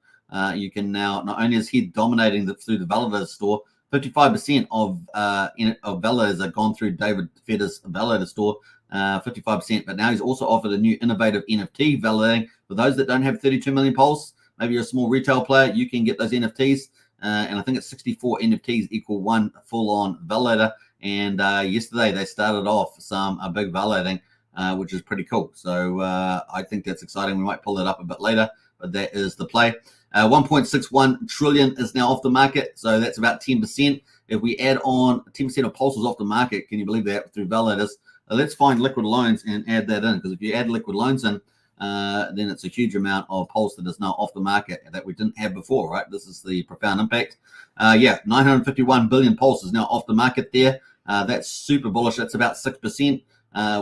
You can now, not only is he dominating through the validator store, 55% of validators are gone through David Feder's validator store. 55%, but now he's also offered a new innovative NFT validating for those that don't have 32 million pulse. Maybe you're a small retail player, you can get those NFTs, and I think it's 64 NFTs equal one full-on validator. And yesterday they started off a big validating, which is pretty cool. So I think that's exciting. We might pull that up a bit later, but that is the play. 1.61 trillion is now off the market, so that's about 10%. If we add on 10% of pulses off the market, can you believe that, through validators? Let's find liquid loans and add that in, because if you add liquid loans in, then it's a huge amount of pulse that is now off the market that we didn't have before, right? This is the profound impact. 951 billion pulse is now off the market there. That's super bullish. That's about 6%,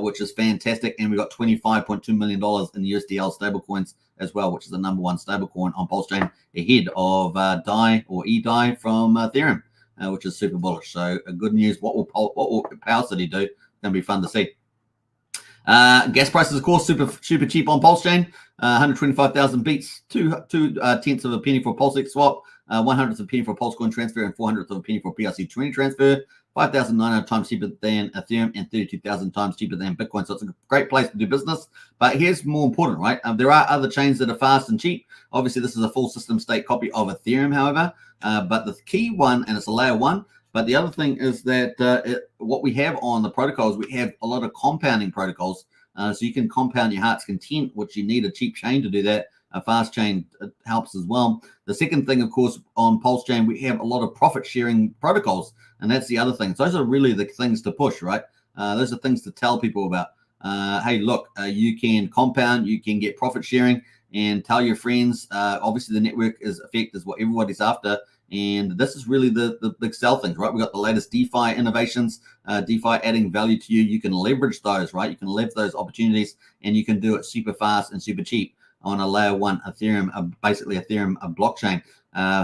which is fantastic. And we've got $25.2 million in USDL stablecoins as well, which is the number one stablecoin on Pulsechain, ahead of DAI or eDAI from Ethereum, which is super bullish. So good news. What will Power City do? Going to be fun to see. Gas prices, of course, super cheap on Pulsechain. 125,000 beats, two tenths of a penny for a Pulsex swap, 1/100th of a penny for a Pulsecoin transfer, and 400th of a penny for a PRC20 transfer. 5,900 times cheaper than Ethereum and 32,000 times cheaper than Bitcoin. So it's a great place to do business. But here's more important, right? There are other chains that are fast and cheap. Obviously, this is a full system state copy of Ethereum, however. But the key one, and it's a layer one. But the other thing is that what we have on the protocols, we have a lot of compounding protocols. So you can compound your heart's content, which you need a cheap chain to do that. A fast chain helps as well. The second thing, of course, on Pulsechain, we have a lot of profit sharing protocols. And that's the other thing. So those are really the things to push, right? Those are things to tell people about. Hey, look, you can compound, you can get profit sharing, and tell your friends. Obviously, the network effect is what everybody's after. And this is really the big sell things, right? We've got the latest DeFi innovations, DeFi adding value to you. You can leverage those, right? You can leverage those opportunities, and you can do it super fast and super cheap on a layer one Ethereum, basically Ethereum blockchain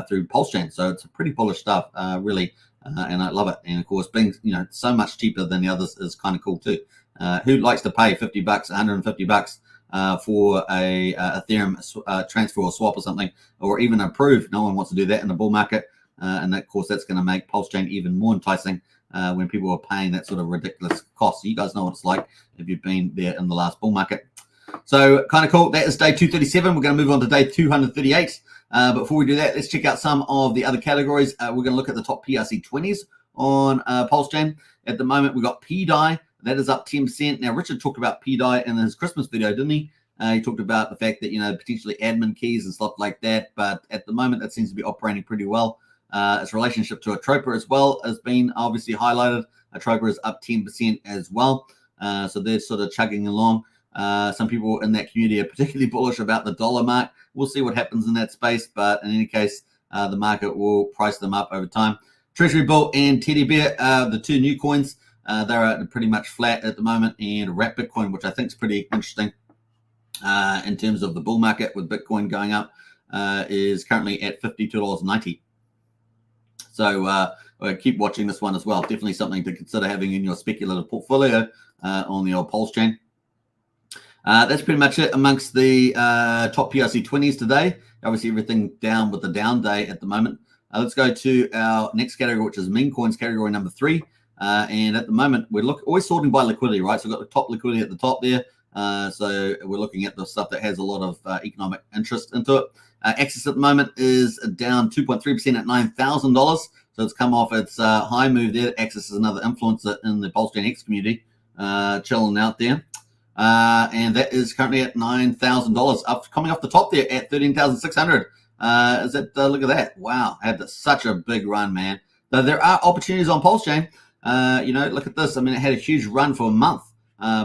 through Pulsechain. So it's pretty bullish stuff, really. And I love it. And of course, being so much cheaper than the others is kind of cool too. Who likes to pay $50, $150 for a Ethereum transfer or swap or something, or even approve? No one wants to do that in the bull market. And of course, that's going to make Pulsechain even more enticing when people are paying that sort of ridiculous cost. So you guys know what it's like if you've been there in the last bull market. So kind of cool. That is day 237. We're going to move on to day 238. Before we do that, let's check out some of the other categories. We're going to look at the top PRC20s on Pulsechain. At the moment, we've got PDAI. That is up 10%. Now, Richard talked about PDAI in his Christmas video, didn't he? He talked about the fact that, potentially admin keys and stuff like that. But at the moment, that seems to be operating pretty well. Its relationship to Atropa as well has been obviously highlighted. Atropa is up 10% as well. So they're sort of chugging along. Some people in that community are particularly bullish about the dollar mark. We'll see what happens in that space, but in any case, the market will price them up over time. Treasury Bill and Teddy Bear, the two new coins, they're pretty much flat at the moment, and Wrap Bitcoin, which I think is pretty interesting in terms of the bull market with Bitcoin going up, is currently at $52.90. So keep watching this one as well. Definitely something to consider having in your speculative portfolio on the old Pulsechain. That's pretty much it amongst the top PRC20s today. Obviously, everything down with the down day at the moment. Let's go to our next category, which is meme coins category number 3. And at the moment, we're always sorting by liquidity, right? So we've got the top liquidity at the top there. So we're looking at the stuff that has a lot of economic interest into it. Axis at the moment is down 2.3% at $9,000. So it's come off its high move there. Axis is another influencer in the Pulsechain X community, chilling out there. And that is currently at $9,000, up coming off the top there at $13,600. Look at that. Wow. Had such a big run, man. Though there are opportunities on Pulsechain. Look at this. I mean, it had a huge run for a month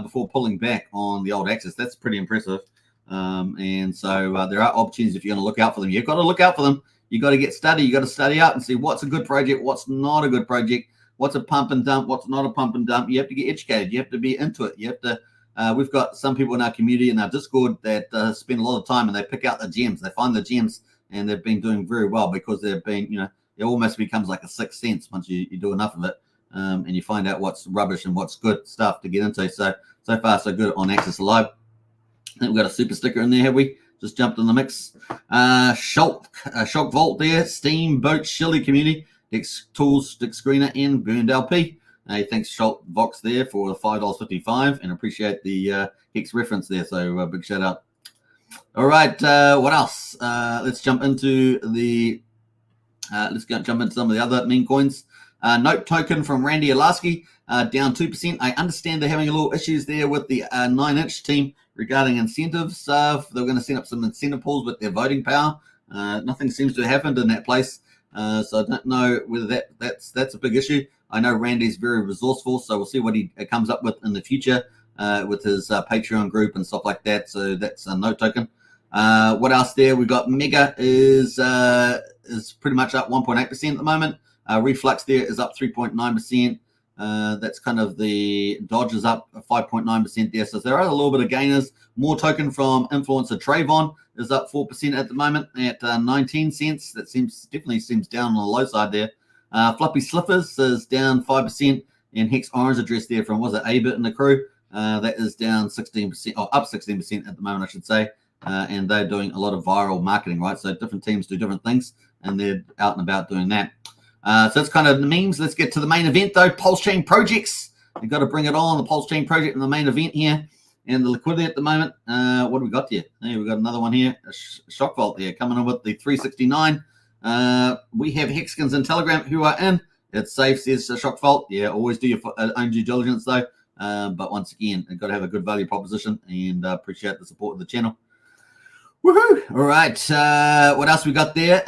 before pulling back on the old axis. That's pretty impressive. And so there are opportunities if you're going to look out for them. You've got to look out for them. You've got to get study. You've got to study out and see what's a good project, what's not a good project, what's a pump and dump, what's not a pump and dump. You have to get educated. You have to be into it. You have to. We've got some people in our community, in our Discord, that spend a lot of time and they pick out the gems. They find the gems, and they've been doing very well because they've been, it almost becomes like a sixth sense once you do enough of it, and you find out what's rubbish and what's good stuff to get into. So far, so good on Axis Alive. I think we've got a super sticker in there, have we? Just jumped in the mix. Shock Vault there, Steamboat Shilly Community, Dex Tools, Dick Screener, and Burned LP. Thanks, Schultz Vox, there for the $5.55, and appreciate the Hex reference there. So big shout out. All right, what else? Let's jump into jump into some of the other meme coins. Note token from Randy Alasky, down 2%. I understand they're having a little issues there with the 9-inch team regarding incentives. They're going to set up some incentive pools with their voting power. Nothing seems to have happened in that place. So I don't know whether that's a big issue. I know Randy's very resourceful, so we'll see what he comes up with in the future with his Patreon group and stuff like that. So that's a note token. What else there? We've got Mega is pretty much up 1.8% at the moment. Reflux there is up 3.9%. That's kind of the Dodge is up 5.9% there. So there are a little bit of gainers. More token from influencer Trayvon is up 4% at the moment at 19 cents. That definitely seems down on the low side there. Floppy Slippers is down 5%, and Hex Orange address there from, was it A-Bit and the crew, That is down 16%, or up 16% at the moment, I should say. And they're doing a lot of viral marketing, right? So different teams do different things, and they're out and about doing that. So that's kind of the memes. Let's get to the main event, though. Pulsechain projects. You've got to bring it on, the Pulsechain project and the main event here. And the liquidity at the moment, what do we got here? Hey, we've got another one here, a shock vault there, coming in with the 369. We have Hexkins and Telegram who are in. It's safe, says shock vault. Yeah, always do your own due diligence, though. But once again, you've got to have a good value proposition, and appreciate the support of the channel. Woohoo! All right, what else we got there?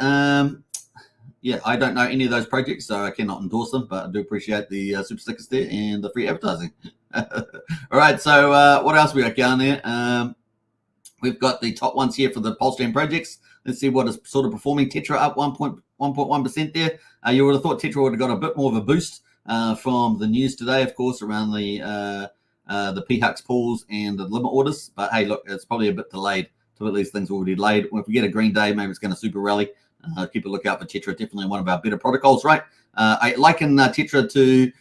Yeah, I don't know any of those projects, so I cannot endorse them, but I do appreciate the super stickers there and the free advertising. All right, so what else we got down there? We've got the top ones here for the Pulsechain projects. Let's see what is sort of performing. Tetra up 1.1% there. You would have thought Tetra would have got a bit more of a boost from the news today, of course, around the PHUX pools and the limit orders. But hey, look, it's probably a bit delayed. So these things are already delayed. If we get a green day, maybe it's going to super rally. Keep a lookout for Tetra. Definitely one of our better protocols, right? I liken Tetra to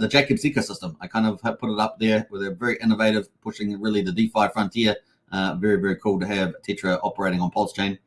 the Jacobs ecosystem. I kind of put it up there where they're very innovative, pushing really the DeFi frontier. Very, very cool to have Tetra operating on Pulsechain.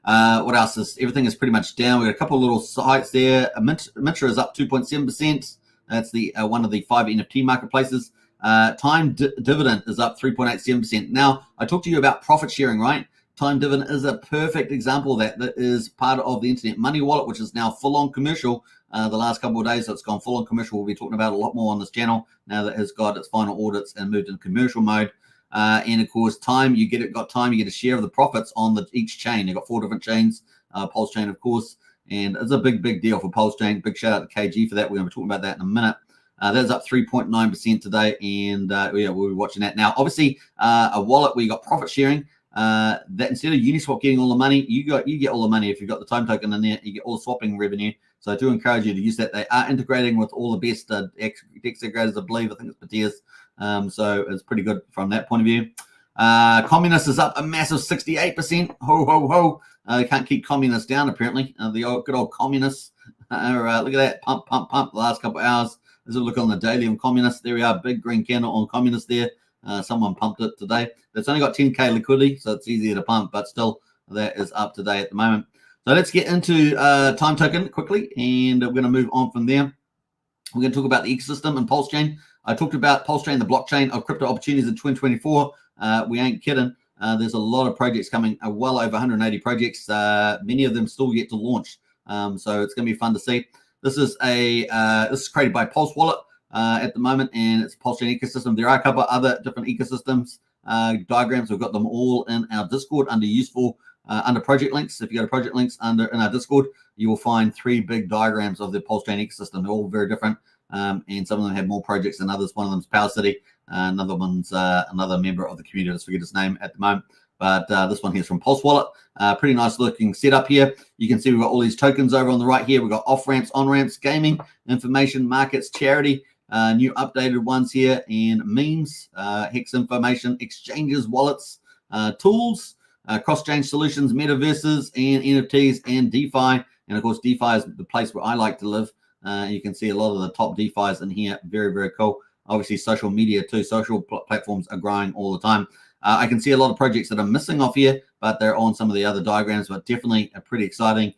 What else is? Everything is pretty much down. We got a couple of little sites there. Mitra is up 2.7%. That's the one of the 5 NFT marketplaces. Time dividend is up 3.87%. Now, I talked to you about profit sharing, right? Time dividend is a perfect example of that. That is part of the Internet Money Wallet, which is now full on commercial. The last couple of days, so it's gone full on commercial. We'll be talking about a lot more on this channel now that it has got its final audits and moved into commercial mode. And of course, Time, you get a share of the profits on each chain. You've got 4 different chains, Pulsechain, of course, and it's a big deal for Pulsechain. Big shout out to KG for that. We're going to be talking about that in a minute. That's up 3.9% today, and yeah, we'll be watching that now. Obviously, a wallet where you got profit sharing. That instead of Uniswap getting all the money, you get all the money. If you've got the Time token in there, you get all the swapping revenue. So I do encourage you to use that. They are integrating with all the best DEX integrators, I believe. I think it's Bateas. So it's pretty good from that point of view. Communist is up a massive 68%. Ho, ho, ho. Can't keep communists down, apparently. The good old communists. Look at that. Pump the last couple of hours. Let's have a look on the daily on communists. There we are. Big green candle on communists there. Someone pumped it today. It's only got 10K liquidity, so it's easier to pump, but still that is up today at the moment. So let's get into Time token quickly, and we're going to move on from there. We're going to talk about the ecosystem and Pulsechain. I talked about Pulsechain, the blockchain of crypto opportunities in 2024. We ain't kidding. There's a lot of projects coming, well over 180 projects. Many of them still yet to launch. So it's going to be fun to see. This is this is created by Pulse Wallet at the moment, and it's Pulsechain ecosystem. There are a couple of other different ecosystems diagrams. We've got them all in our Discord under useful under project links. If you go to project links in our Discord, you will find 3 big diagrams of the Pulsechain ecosystem. They're all very different, and some of them have more projects than others. One of them is Power City. Another one's another member of the community. I just forget his name at the moment. But this one here is from Pulse Wallet. Pretty nice looking setup here. You can see we've got all these tokens over on the right here. We've got off ramps, on ramps, gaming, information, markets, charity, new updated ones here, and memes, Hex information, exchanges, wallets, tools, cross-chain solutions, metaverses, and NFTs, and DeFi. And of course, DeFi is the place where I like to live. You can see a lot of the top DeFis in here. Very, very cool. Obviously, social media too. Social platforms are growing all the time. I can see a lot of projects that are missing off here, but they're on some of the other diagrams, but definitely a pretty exciting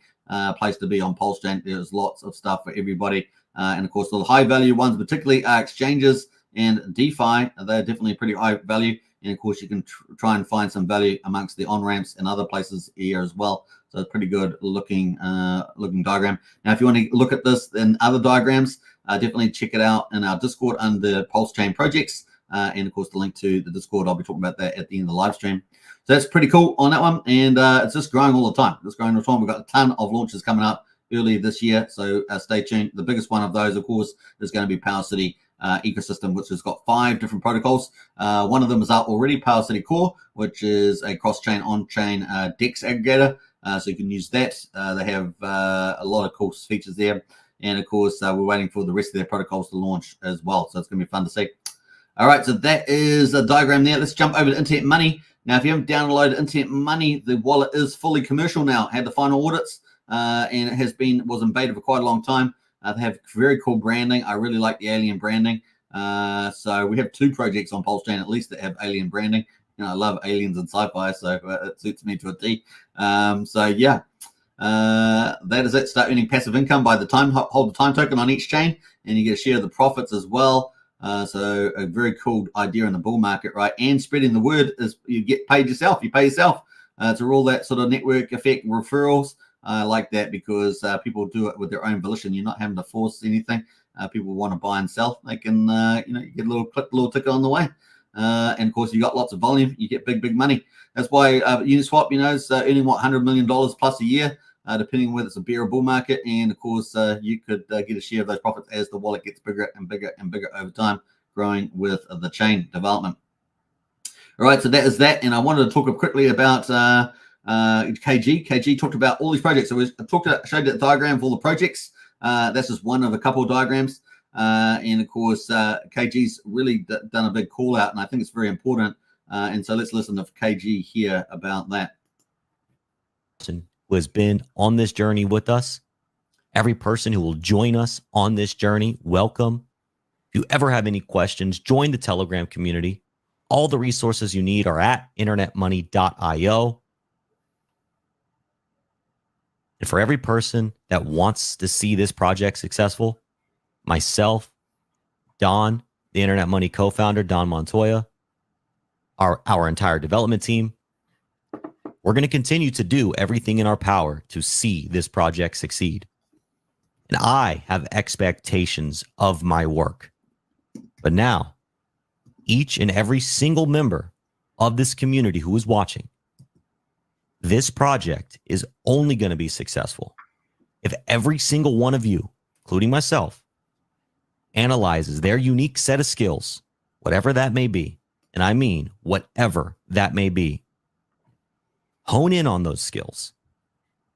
place to be on Pulsechain. There's lots of stuff for everybody. And of course, the high value ones, particularly exchanges and DeFi, they're definitely pretty high value. And of course, you can try and find some value amongst the on-ramps and other places here as well. So it's pretty good looking diagram. Now, if you want to look at this and other diagrams, definitely check it out in our Discord under Pulsechain projects. And of course, the link to the Discord, I'll be talking about that at the end of the live stream. So that's pretty cool on that one. And it's just growing all the time. It's growing all the time. We've got a ton of launches coming up early this year. So stay tuned. The biggest one of those, of course, is going to be Power City ecosystem, which has got 5 different protocols. One of them is out already, Power City Core, which is a cross-chain, on-chain DEX aggregator. So you can use that. They have a lot of cool features there. And of course, we're waiting for the rest of their protocols to launch as well. So it's going to be fun to see. All right, so that is a diagram there. Let's jump over to Internet Money. Now, if you haven't downloaded Internet Money, the wallet is fully commercial now. Had the final audits, and it was in beta for quite a long time. They have very cool branding. I really like the alien branding. So we have 2 projects on Pulsechain at least that have alien branding. I love aliens and sci-fi, so it suits me to a T. So yeah, that is it. Start earning passive income by the time, hold the time token on each chain, and you get a share of the profits as well. So a very cool idea in the bull market, right? And spreading the word is you get paid yourself. You pay yourself to all that sort of network effect referrals. I like that because people do it with their own volition. You're not having to force anything. People want to buy and sell. They can, you get a little click, little ticker on the way. And of course, you got lots of volume. You get big money. That's why Uniswap, is earning what $100 million plus a year, depending on whether it's a bear or bull market. And of course, you could get a share of those profits as the wallet gets bigger and bigger and bigger over time, growing with the chain development. All right, so that is that. And I wanted to talk quickly about KG. KG talked about all these projects. So showed the diagram of all the projects. That's just one of a couple of diagrams. And of course, KG's really done a big call out, and I think it's very important. And so let's listen to KG here about that. Who has been on this journey with us, every person who will join us on this journey, welcome. If you ever have any questions, join the Telegram community. All the resources you need are at internetmoney.io. And for every person that wants to see this project successful, myself, Don, the Internet Money co-founder, Don Montoya, our entire development team, we're going to continue to do everything in our power to see this project succeed. And I have expectations of my work. But now, each and every single member of this community who is watching, this project is only going to be successful if every single one of you, including myself, analyzes their unique set of skills, whatever that may be. And I mean, whatever that may be. Hone in on those skills,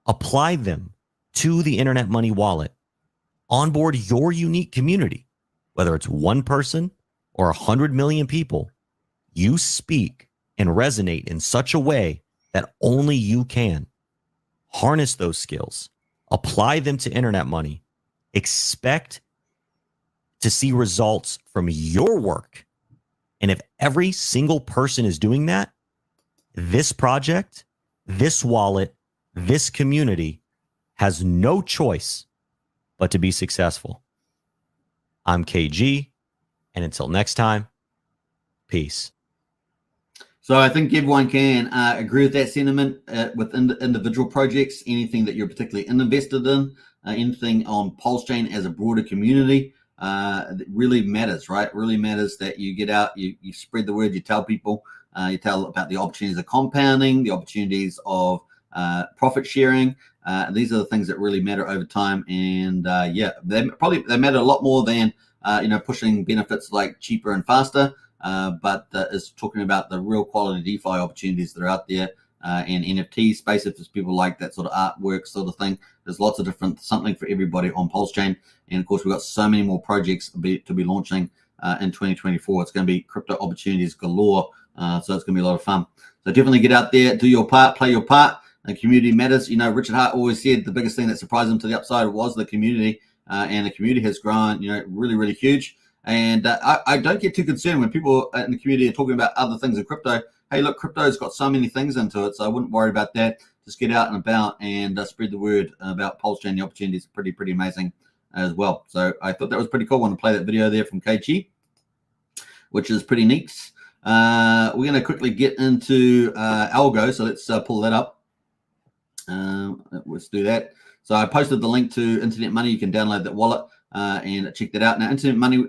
apply them to the Internet Money wallet, onboard your unique community, whether it's one person or 100 million people. You speak and resonate in such a way that only you can. Harness those skills, apply them to Internet Money, expect to see results from your work. And if every single person is doing that, this project, this wallet, this community has no choice but to be successful. I'm KG, and until next time, peace. So I think everyone can agree with that sentiment with individual projects, anything that you're particularly invested in, anything on Pulsechain as a broader community. It really matters, right? It really matters that you get out, you spread the word, you tell people, you tell about the opportunities of compounding, the opportunities of profit sharing. These are the things that really matter over time. And yeah, they matter a lot more than pushing benefits like cheaper and faster. But is talking about the real quality DeFi opportunities that are out there, and NFT space. If there's people like that sort of artwork sort of thing, there's lots of different something for everybody on Pulsechain. And of course, we've got so many more projects to be launching in 2024. It's going to be crypto opportunities galore. So it's going to be a lot of fun. So definitely get out there, do your part, play your part. The community matters. Richard Hart always said the biggest thing that surprised him to the upside was the community, and the community has grown, really, really huge. And I don't get too concerned when people in the community are talking about other things in crypto. Hey, look, crypto's got so many things into it, so I wouldn't worry about that. Just get out and about and spread the word about Pulsechain. The opportunities are pretty amazing as well. So I thought that was pretty cool. I want to play that video there from KG, which is pretty neat. We're going to quickly get into Algo, so let's pull that up. Let's do that. So I posted the link to Internet Money. You can download that wallet and check that out. Now, Internet Money,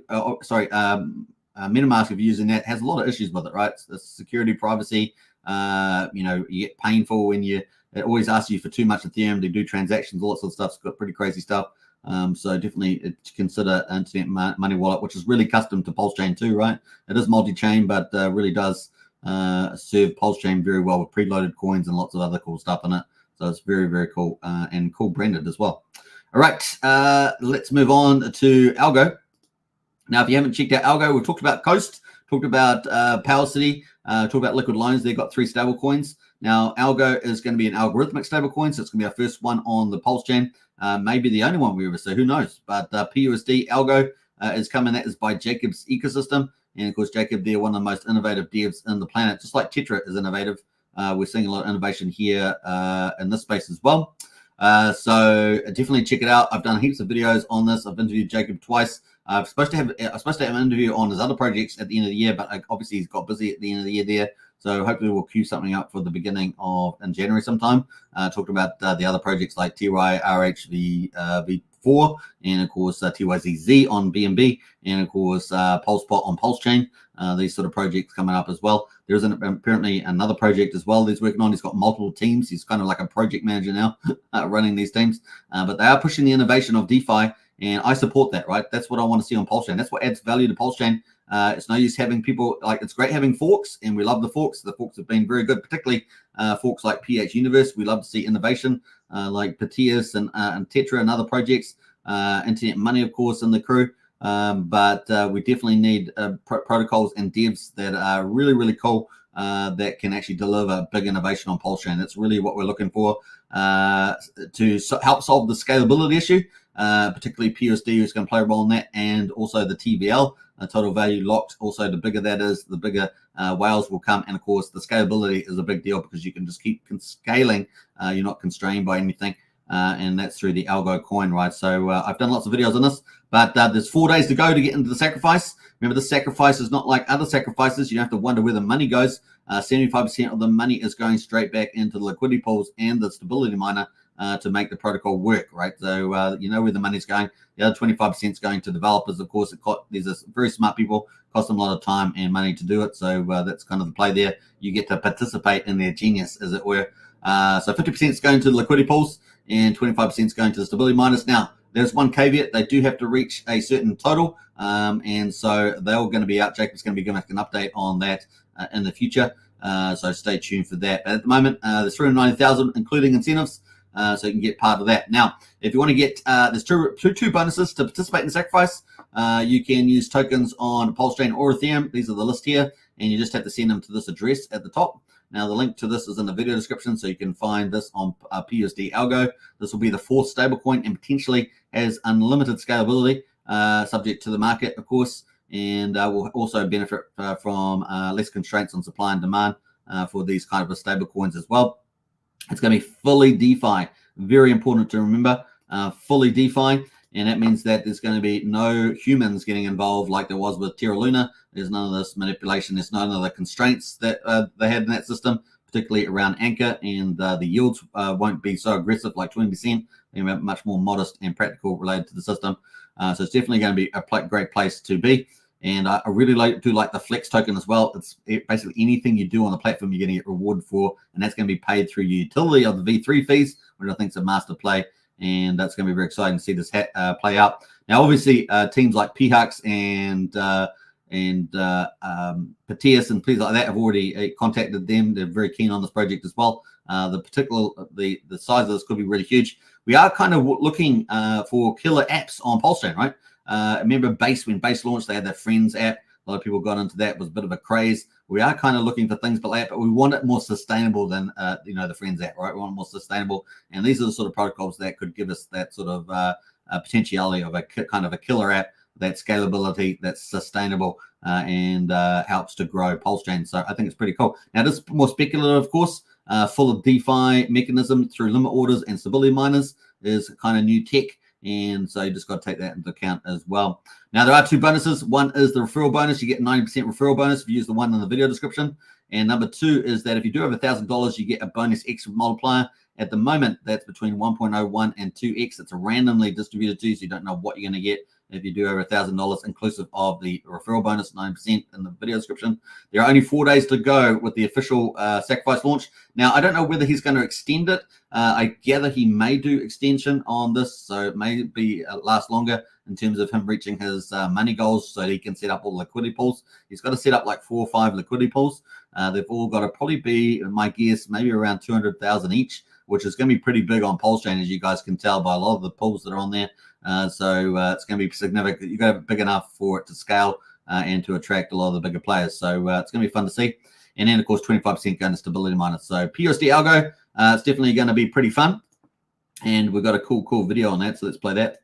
MetaMask, if you're using that, has a lot of issues with it, right? It's security, privacy. You get painful when it always asks you for too much Ethereum to do transactions, all that sort of stuff. It's got pretty crazy stuff. So definitely consider Internet Money wallet, which is really custom to Pulsechain too, right? It is multi-chain, but really does serve Pulsechain very well with preloaded coins and lots of other cool stuff in it. So it's very, very cool and cool branded as well. All right, let's move on to Algo. Now, if you haven't checked out Algo, we've talked about Coast, talked about Power City, talked about Liquid Loans. They've got 3 stable coins. Now, Algo is going to be an algorithmic stable coin, so it's going to be our first one on the Pulsechain. Maybe the only one we ever see, who knows? But PUSD Algo is coming. That is by Jacob's Ecosystem. And of course, Jacob, they're one of the most innovative devs in the planet, just like Tetra is innovative. We're seeing a lot of innovation here in this space as well. So definitely check it out. I've done heaps of videos on this. I've interviewed Jacob twice. I'm supposed to have an interview on his other projects at the end of the year, but obviously he's got busy at the end of the year there. So hopefully we'll queue something up for the beginning of in January sometime. Talking about the other projects like TYRHV V4, and of course TYZZ on BNB, and of course PulsePot on Pulsechain. These sort of projects coming up as well. There's apparently another project as well he's working on. He's got multiple teams. He's kind of like a project manager now, running these teams. But they are pushing the innovation of DeFi, and I support that, right? That's what I want to see on Pulsechain. That's what adds value to Pulsechain. It's no use having people, like, it's great having forks, and we love the forks. The forks have been very good, particularly forks like PH Universe. We love to see innovation like Patias and Tetra and other projects. Internet Money, of course, in the crew. But we definitely need protocols and devs that are really, really cool, that can actually deliver big innovation on Pulsechain. That's really what we're looking for to help solve the scalability issue, particularly PUSD, who's going to play a role in that, and also the TVL, total value locked. Also, the bigger that is, the bigger whales will come. And of course, the scalability is a big deal because you can just keep scaling. You're not constrained by anything. And that's through the algo coin, right? So I've done lots of videos on this, but there's 4 days to go to get into the sacrifice. Remember, the sacrifice is not like other sacrifices. You don't have to wonder where the money goes. 75% of the money is going straight back into the liquidity pools and the stability miner to make the protocol work, right? So you know where the money's going. The other 25% is going to developers. Of course, these are very smart people, cost them a lot of time and money to do it. So that's kind of the play there. You get to participate in their genius, as it were. So 50% is going to the liquidity pools, and 25% is going to the stability miners. Now, there's one caveat. They do have to reach a certain total, and so they're all going to be out. Jacob's going to be giving us an update on that in the future, so stay tuned for that. But at the moment, there's 390,000, including incentives, so you can get part of that. Now, if you want to get, there's two bonuses to participate in the sacrifice. You can use tokens on Pulsechain or Ethereum. These are the list here, and you just have to send them to this address at the top. Now, the link to this is in the video description, so you can find this on PUSD Algo. This will be the 4th stablecoin and potentially has unlimited scalability, subject to the market, of course, and will also benefit from less constraints on supply and demand for these kind of stablecoins as well. It's going to be fully DeFi. Very important to remember, fully DeFi. And that means that there's going to be no humans getting involved like there was with Terra Luna. There's none of this manipulation. There's none of the constraints that they had in that system, particularly around Anchor, and the yields won't be so aggressive like 20%. They're much more modest and practical related to the system. So it's definitely going to be a great place to be. And I really do like the Flex token as well. It's basically anything you do on the platform, you're going to get rewarded for, and that's going to be paid through your utility of the V3 fees, which I think is a master play. And that's going to be very exciting to see this play out. Now, obviously, teams like PHUX and Patias and things like that have already contacted them. They're very keen on this project as well. The size of this could be really huge. We are kind of looking for killer apps on Pulsechain, right? Remember when Base launched, they had their Friends app. A lot of people got into that. It was a bit of a craze. We are kind of looking for things like that, but we want it more sustainable than the Friends app, right? We want it more sustainable, and these are the sort of protocols that could give us that sort of potentiality of a kind of a killer app, that scalability, that's sustainable, and helps to grow Pulsechain. So I think it's pretty cool. Now, this is more speculative, of course. Full of DeFi mechanism through limit orders and stability miners is kind of new tech. And so you just got to take that into account as well. Now, there are 2 bonuses. One is the referral bonus. You get 90% referral bonus if you use the one in the video description. And number 2 is that if you do have $1,000, you get a bonus X multiplier. At the moment, that's between 1.01 and 2X. It's a randomly distributed to, so you don't know what you're going to get if you do over $1,000, inclusive of the referral bonus, 9% in the video description. There are only 4 days to go with the official sacrifice launch. Now, I don't know whether he's going to extend it. I gather he may do extension on this, so it may be last longer in terms of him reaching his money goals, so he can set up all the liquidity pools. He's got to set up like 4 or 5 liquidity pools. They've all got to probably be, my guess, maybe around 200,000 each, which is going to be pretty big on Pulsechain, as you guys can tell by a lot of the pools that are on there. So it's going to be significant. You've got to have it big enough for it to scale and to attract a lot of the bigger players. So it's going to be fun to see. And then, of course, 25% going to stability miners. So PUSD Algo, it's definitely going to be pretty fun. And we've got a cool video on that. So let's play that.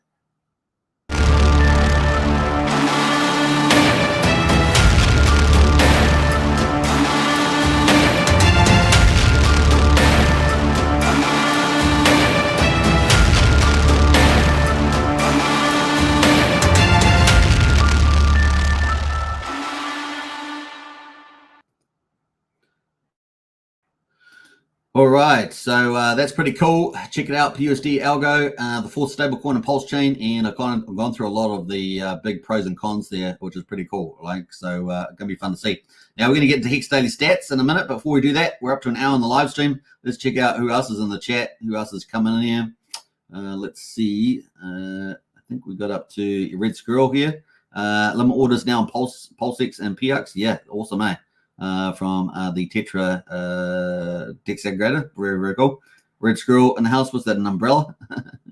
All right, so that's pretty cool. Check it out, PUSD Algo, the fourth stablecoin and Pulsechain, and I've gone through a lot of the big pros and cons there, which is pretty cool. So gonna be fun to see. Now we're gonna get into Hex Daily Stats in a minute. Before we do that, we're up to an hour on the live stream. Let's check out who else is in the chat, who else is coming in here. Let's see. I think we got up to Red Squirrel here. Limit orders now on Pulsex and PX. Yeah, awesome, eh? From the Tetra Dex aggregator. Very, very cool. Red Squirrel in the house. Was that an umbrella?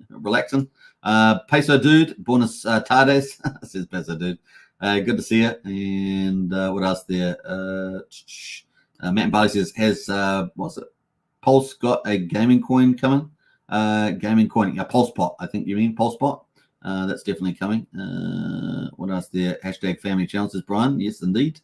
Relaxing. Peso Dude, Bonus Tardes. Says Peso Dude. Good to see you. And what else there? Matt and Barley says, has, what's it? Pulse got a gaming coin coming? Gaming coin. Yeah, Pulse Pot. I think you mean Pulse Pot. That's definitely coming. What else there? Hashtag family channel, says Brian. Yes, indeed.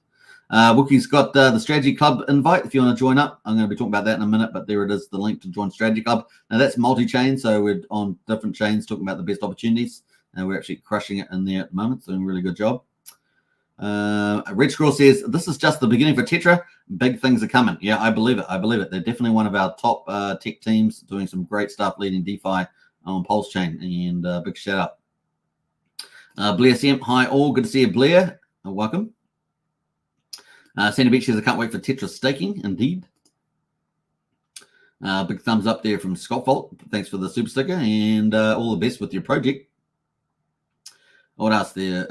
Wookie's got the Strategy Club invite if you want to join up. I'm going to be talking about that in a minute, but there it is, the link to join Strategy Club. Now, that's multi-chain, so we're on different chains talking about the best opportunities. We're actually crushing it in there at the moment, so doing a really good job. Red Scroll says, this is just the beginning for Tetra. Big things are coming. Yeah, I believe it. I believe it. They're definitely one of our top tech teams doing some great stuff leading DeFi on Pulsechain, and big shout out. Blair Semp, hi all. Good to see you, Blair. Welcome. Sandy Beach says, I can't wait for Tetra staking. Indeed. Big thumbs up there from Scott Vault. Thanks for the super sticker, and all the best with your project. What else there?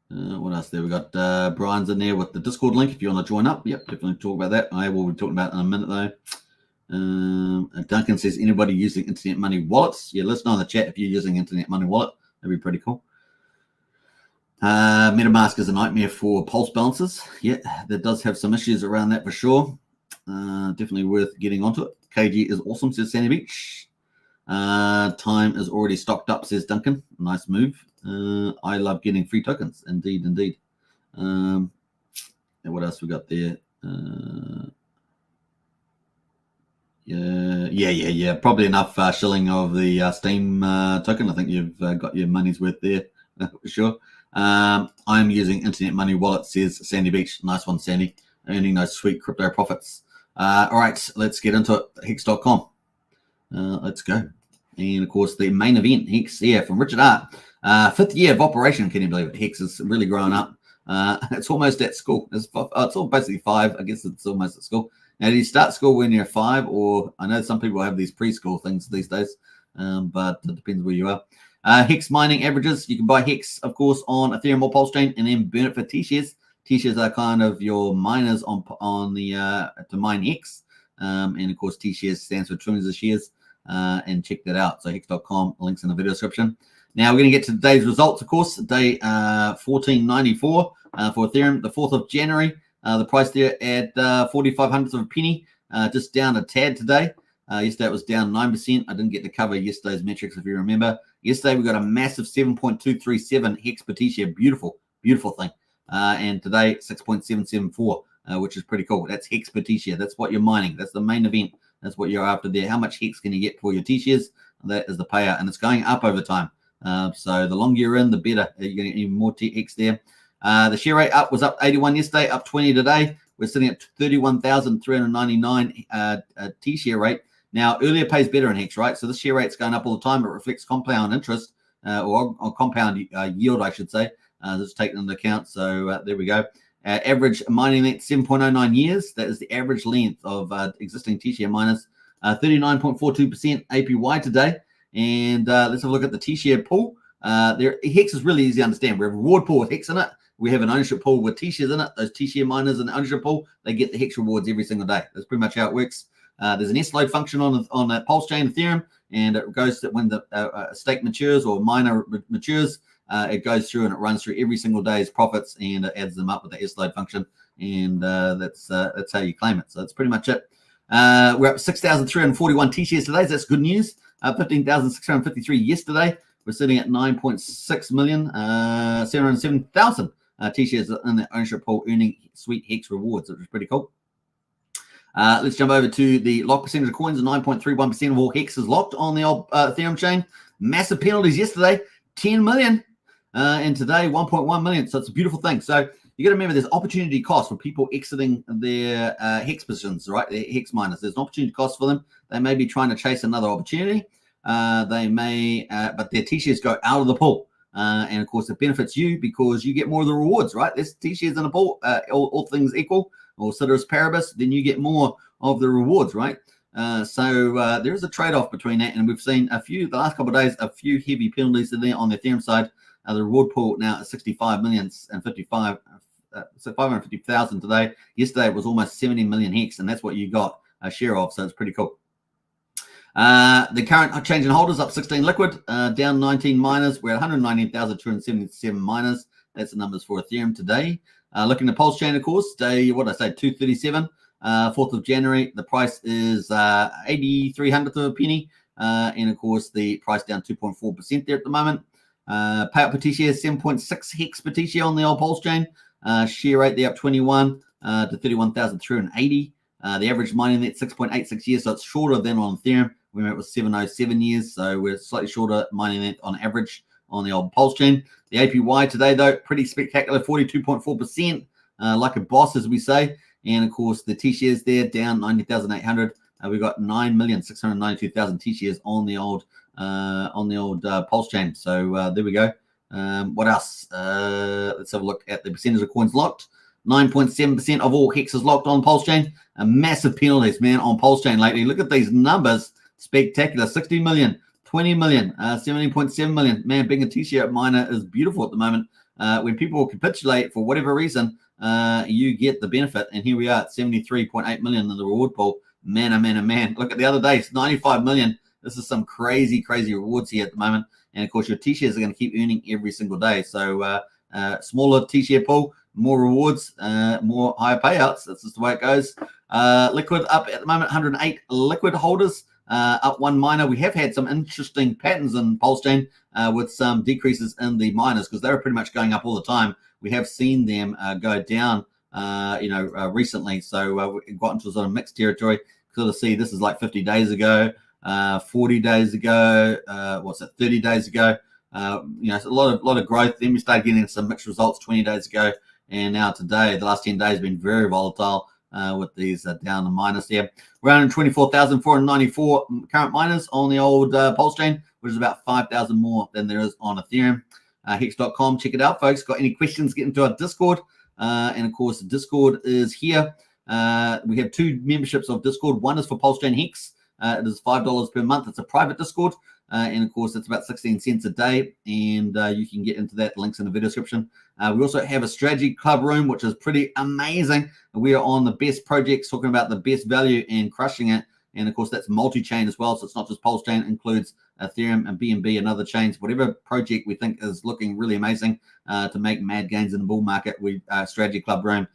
What else there? We got Brian's in there with the Discord link if you want to join up. Yep, definitely talk about that. I will be talking about it in a minute though. Duncan says, anybody using internet money wallets? Yeah, let us know in the chat if you're using internet money wallet. That'd be pretty cool. MetaMask is a nightmare for Pulse balances. Yeah, that does have some issues around that for sure. Definitely worth getting onto it. KG is awesome, says Sandy Beach. Time is already stocked up, says Duncan. Nice move. I love getting free tokens. Indeed, indeed. And what else we got there? Yeah. Probably enough shilling of the Steam token. I think you've got your money's worth there for sure. I'm using Internet Money Wallet, says Sandy Beach. Nice one, Sandy. Earning those sweet crypto profits. All right, let's get into it. Hex.com. Let's go. And of course, the main event, Hex, yeah, from Richard Art. 5th year of operation. Can you believe it? Hex is really growing up. It's almost at school. It's all basically 5. I guess it's almost at school. Now, do you start school when you're 5, or I know some people have these preschool things these days, but it depends where you are. Hex mining averages. You can buy Hex, of course, on Ethereum or Pulsechain, and then burn it for T-shares. T-shares are kind of your miners on the to mine Hex, and of course T-shares stands for trillions of shares. And check that out. So Hex.com, links in the video description. Now we're going to get to today's results, of course. Day 1494 for Ethereum, the 4th of January. The price there at 45 hundredths of a penny, just down a tad today. Yesterday it was down 9%. I didn't get to cover yesterday's metrics, if you remember. Yesterday we got a massive 7.237 Hex per T-share. Beautiful, beautiful thing. And today 6.774, which is pretty cool. That's Hex per T-share. That's what you're mining. That's the main event. That's what you're after there. How much Hex can you get for your T-shares? That is the payout, and it's going up over time. So the longer you're in, the better. You're going to get even more Hex there. The share rate was up 81 yesterday, up 20 today. We're sitting at 31,399 T-share rate. Now, earlier pays better in Hex, right? So this share rate's going up all the time. It reflects compound interest or compound yield, I should say. That's taken into account. So there we go. Average mining length 7.09 years. That is the average length of existing T-share miners. 39.42% APY today. And let's have a look at the T-share pool. Hex is really easy to understand. We have a reward pool with Hex in it. We have an ownership pool with T-shares in it. Those T-share miners in the ownership pool, they get the Hex rewards every single day. That's pretty much how it works. There's an S-load function on Pulsechain Ethereum, and it goes to when the stake matures or miner matures. It goes through and it runs through every single day's profits, and it adds them up with the S-load function, and that's how you claim it. So that's pretty much it. We're up 6,341 T-shares today. So that's good news. 15,653 yesterday. We're sitting at 9.6 million, 707,000 T-shares in the ownership pool, earning sweet Hex rewards, which is pretty cool. Let's jump over to the lock percentage of coins. 9.31% of all Hex is locked on the old Ethereum chain. Massive penalties yesterday, 10 million. And today, 1.1 million. So it's a beautiful thing. So you got to remember there's opportunity cost for people exiting their hex positions, right? Their hex miners. There's an opportunity cost for them. They may be trying to chase another opportunity. They may, but their T-shares go out of the pool. And of course, it benefits you because you get more of the rewards, right? There's T-shares in the pool, all things equal, or ceteris paribus, then you get more of the rewards, right? So there is a trade-off between that, and we've seen the last couple of days, a few heavy penalties in there on the Ethereum side. The reward pool now at 65 million and 550,000 today. Yesterday it was almost 70 million hex, and that's what you got a share of, so it's pretty cool. The current change in holders up 16 liquid, down 19 miners. We're at 119,277 miners. That's the numbers for Ethereum today. Looking at Pulsechain, of course, day, 237, 4th of January. The price is 8,300 of a penny. And of course, the price down 2.4% there at the moment. Payout per T-share, 7.6 hex per T-share on the old Pulsechain. Share rate there up 21 to 31,380. The average mining there 6.86 years, so it's shorter than on Ethereum. We went with 707 years, so we're slightly shorter mining that on average on the old Pulsechain. The APY today, though, pretty spectacular, 42.4%, like a boss, as we say. And of course, the T-shares there down 90,800. We've got 9,692,000 T-shares on the old Pulsechain. So there we go. What else? Let's have a look at the percentage of coins locked. 9.7% of all hexes locked on Pulsechain. Massive penalties, man, on Pulsechain lately. Look at these numbers. Spectacular. 60 million, 20 million, 17.7 million. Man, being a T-share miner is beautiful at the moment. When people capitulate for whatever reason, you get the benefit. And here we are at 73.8 million in the reward pool. Man, oh man, oh man. Look at the other day, it's 95 million. This is some crazy, crazy rewards here at the moment. And of course, your T-shares are going to keep earning every single day. So smaller T-share pool, more rewards, more higher payouts. That's just the way it goes. Liquid up at the moment, 108 liquid holders, up one miner. We have had some interesting patterns in Pulsechain with some decreases in the miners because they were pretty much going up all the time. We have seen them go down, recently. So we got into sort of mixed territory. Sort of see this is like 50 days ago, 40 days ago, 30 days ago. It's a lot of growth. Then we started getting some mixed results 20 days ago. And now today, the last 10 days have been very volatile with these down the miners there. We're 124,494 current miners on the old Pulsechain, which is about 5,000 more than there is on Ethereum. Hex.com, check it out, folks. Got any questions, get into our Discord. And of course, the Discord is here. We have two memberships of Discord. One is for Pulsechain Hex. It is $5 per month. It's a private Discord. And of course, it's about 16 cents a day. And you can get into that. Links in the video description. We also have a strategy club room, which is pretty amazing. We are on the best projects, talking about the best value and crushing it. And of course, that's multi-chain as well. So it's not just Pulsechain, it includes Ethereum and BNB and other chains. Whatever project we think is looking really amazing to make mad gains in the bull market, we strategy club room.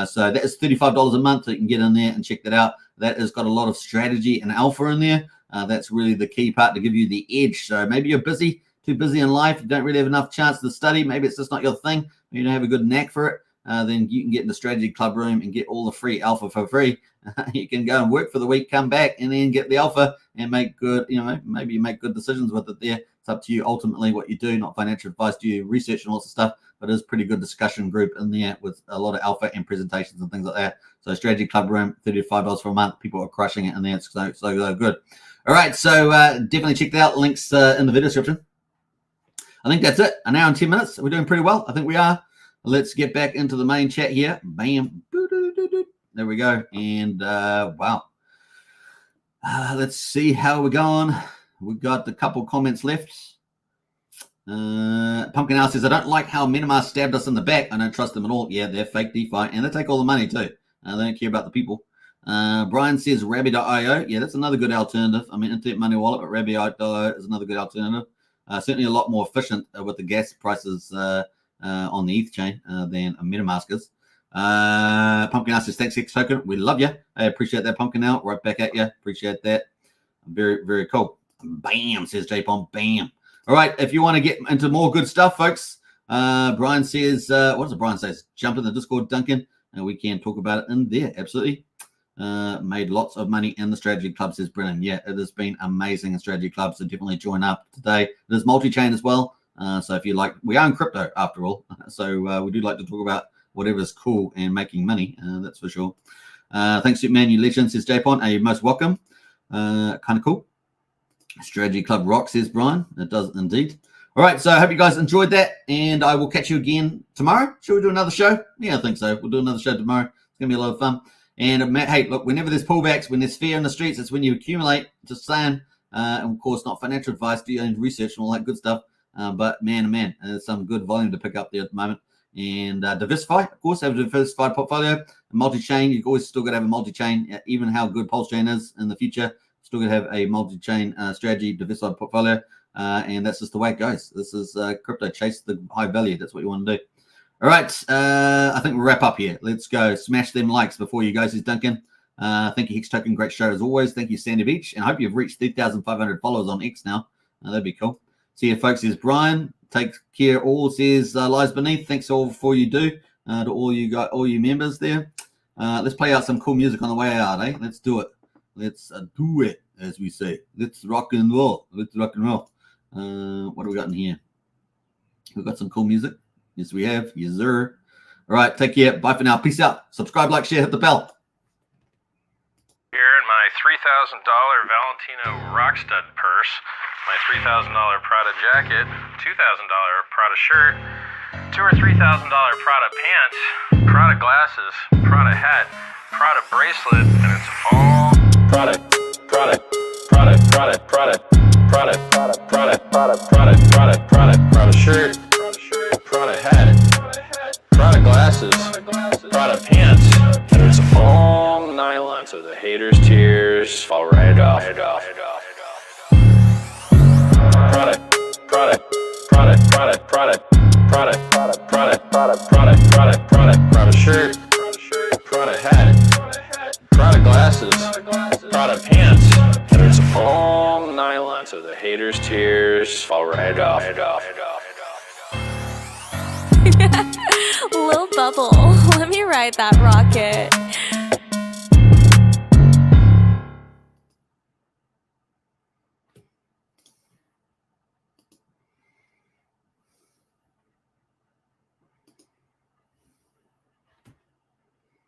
So that is $35 a month. So you can get in there and check that out. That has got a lot of strategy and alpha in there. That's really the key part to give you the edge. So maybe you're busy, too busy in life. You don't really have enough chance to study. Maybe it's just not your thing. Maybe you don't have a good knack for it. Then you can get in the strategy club room and get all the free alpha for free. You can go and work for the week, come back, and then get the alpha and make good, maybe you make good decisions with it there. It's up to you ultimately what you do, not financial advice. Do you research and lots of stuff, but it's a pretty good discussion group in there with a lot of alpha and presentations and things like that. So strategy club room, $35 for a month. People are crushing it in there. It's so good. All right, so definitely check that out. Links in the video description. I think that's it. An hour and 10 minutes. We're doing pretty well. I think we are. Let's get back into the main chat here. Bam. There we go. And wow. Let's see how we're going. We've got a couple comments left. Pumpkin Owl says, I don't like how MetaMask stabbed us in the back. I don't trust them at all. Yeah, they're fake DeFi. And they take all the money too. They don't care about the people. Brian says Rabbi.io. Yeah, that's another good alternative. I mean, Internet Money Wallet, but Rabbi.io is another good alternative. Certainly a lot more efficient with the gas prices on the ETH chain than a MetaMask is. Pumpkin Owl says, thanks, Hex Token. We love you. I appreciate that, Pumpkin Owl. Right back at you. Appreciate that. Very, very cool. Bam, says JPOM. Bam. All right, if you want to get into more good stuff, folks, Brian says, what does Brian say? Jump in the Discord, Duncan, and we can talk about it in there. Absolutely. Made lots of money in the strategy club, says Brennan. Yeah, it has been amazing in strategy clubs, so definitely join up today. It is multi-chain as well. So if you like, we are in crypto after all. So we do like to talk about whatever's cool and making money. That's for sure. Thanks, man, you legend, says J-Pon. You're most welcome. Kind of cool. Strategy Club rocks, says Brian. It does indeed. All right, so I hope you guys enjoyed that, and I will catch you again tomorrow. Should we do another show? Yeah, I think so. We'll do another show tomorrow. It's going to be a lot of fun. And, Matt, hey, look, whenever there's pullbacks, when there's fear in the streets, it's when you accumulate, just saying. And, of course, not financial advice, do your own research and all that good stuff. But, man, there's some good volume to pick up there at the moment. And diversify, of course, have a diversified portfolio. A multi-chain, you've always still got to have a multi-chain, even how good Pulsechain is in the future. Still going to have a multi-chain strategy, diversified portfolio, and that's just the way it goes. This is crypto. Chase the high value. That's what you want to do. All right, I think we'll wrap up here. Let's go. Smash them likes before you go, says Duncan. Thank you, Hex Token. Great show as always. Thank you, Sandy Beach. And I hope you've reached 3,500 followers on X now. That'd be cool. See you, folks. Says Brian. Take care. All says lies beneath. Thanks all for you do to all you members there. Let's play out some cool music on the way out, eh? Let's do it. Let's do it, as we say. Let's rock and roll. Let's rock and roll. What do we got in here? We've got some cool music. Yes, we have. Yes, sir. All right, take care. Bye for now. Peace out. Subscribe, like, share, hit the bell. Here in my $3,000 Valentino Rockstud purse, my $3,000 Prada jacket, $2,000 Prada shirt, $2,000 or $3,000 Prada pants, Prada glasses, Prada hat, Prada bracelet, and it's all product, Prada shirt, Prada hat, Prada glasses, Prada pants, and it's all nylon, so the haters' tears fall right off. Prada shirt, Prada hat, Prada glasses, Prada pants, and it's all nylon, so the haters' tears fall right off. Lil Bubble, let me ride that rocket.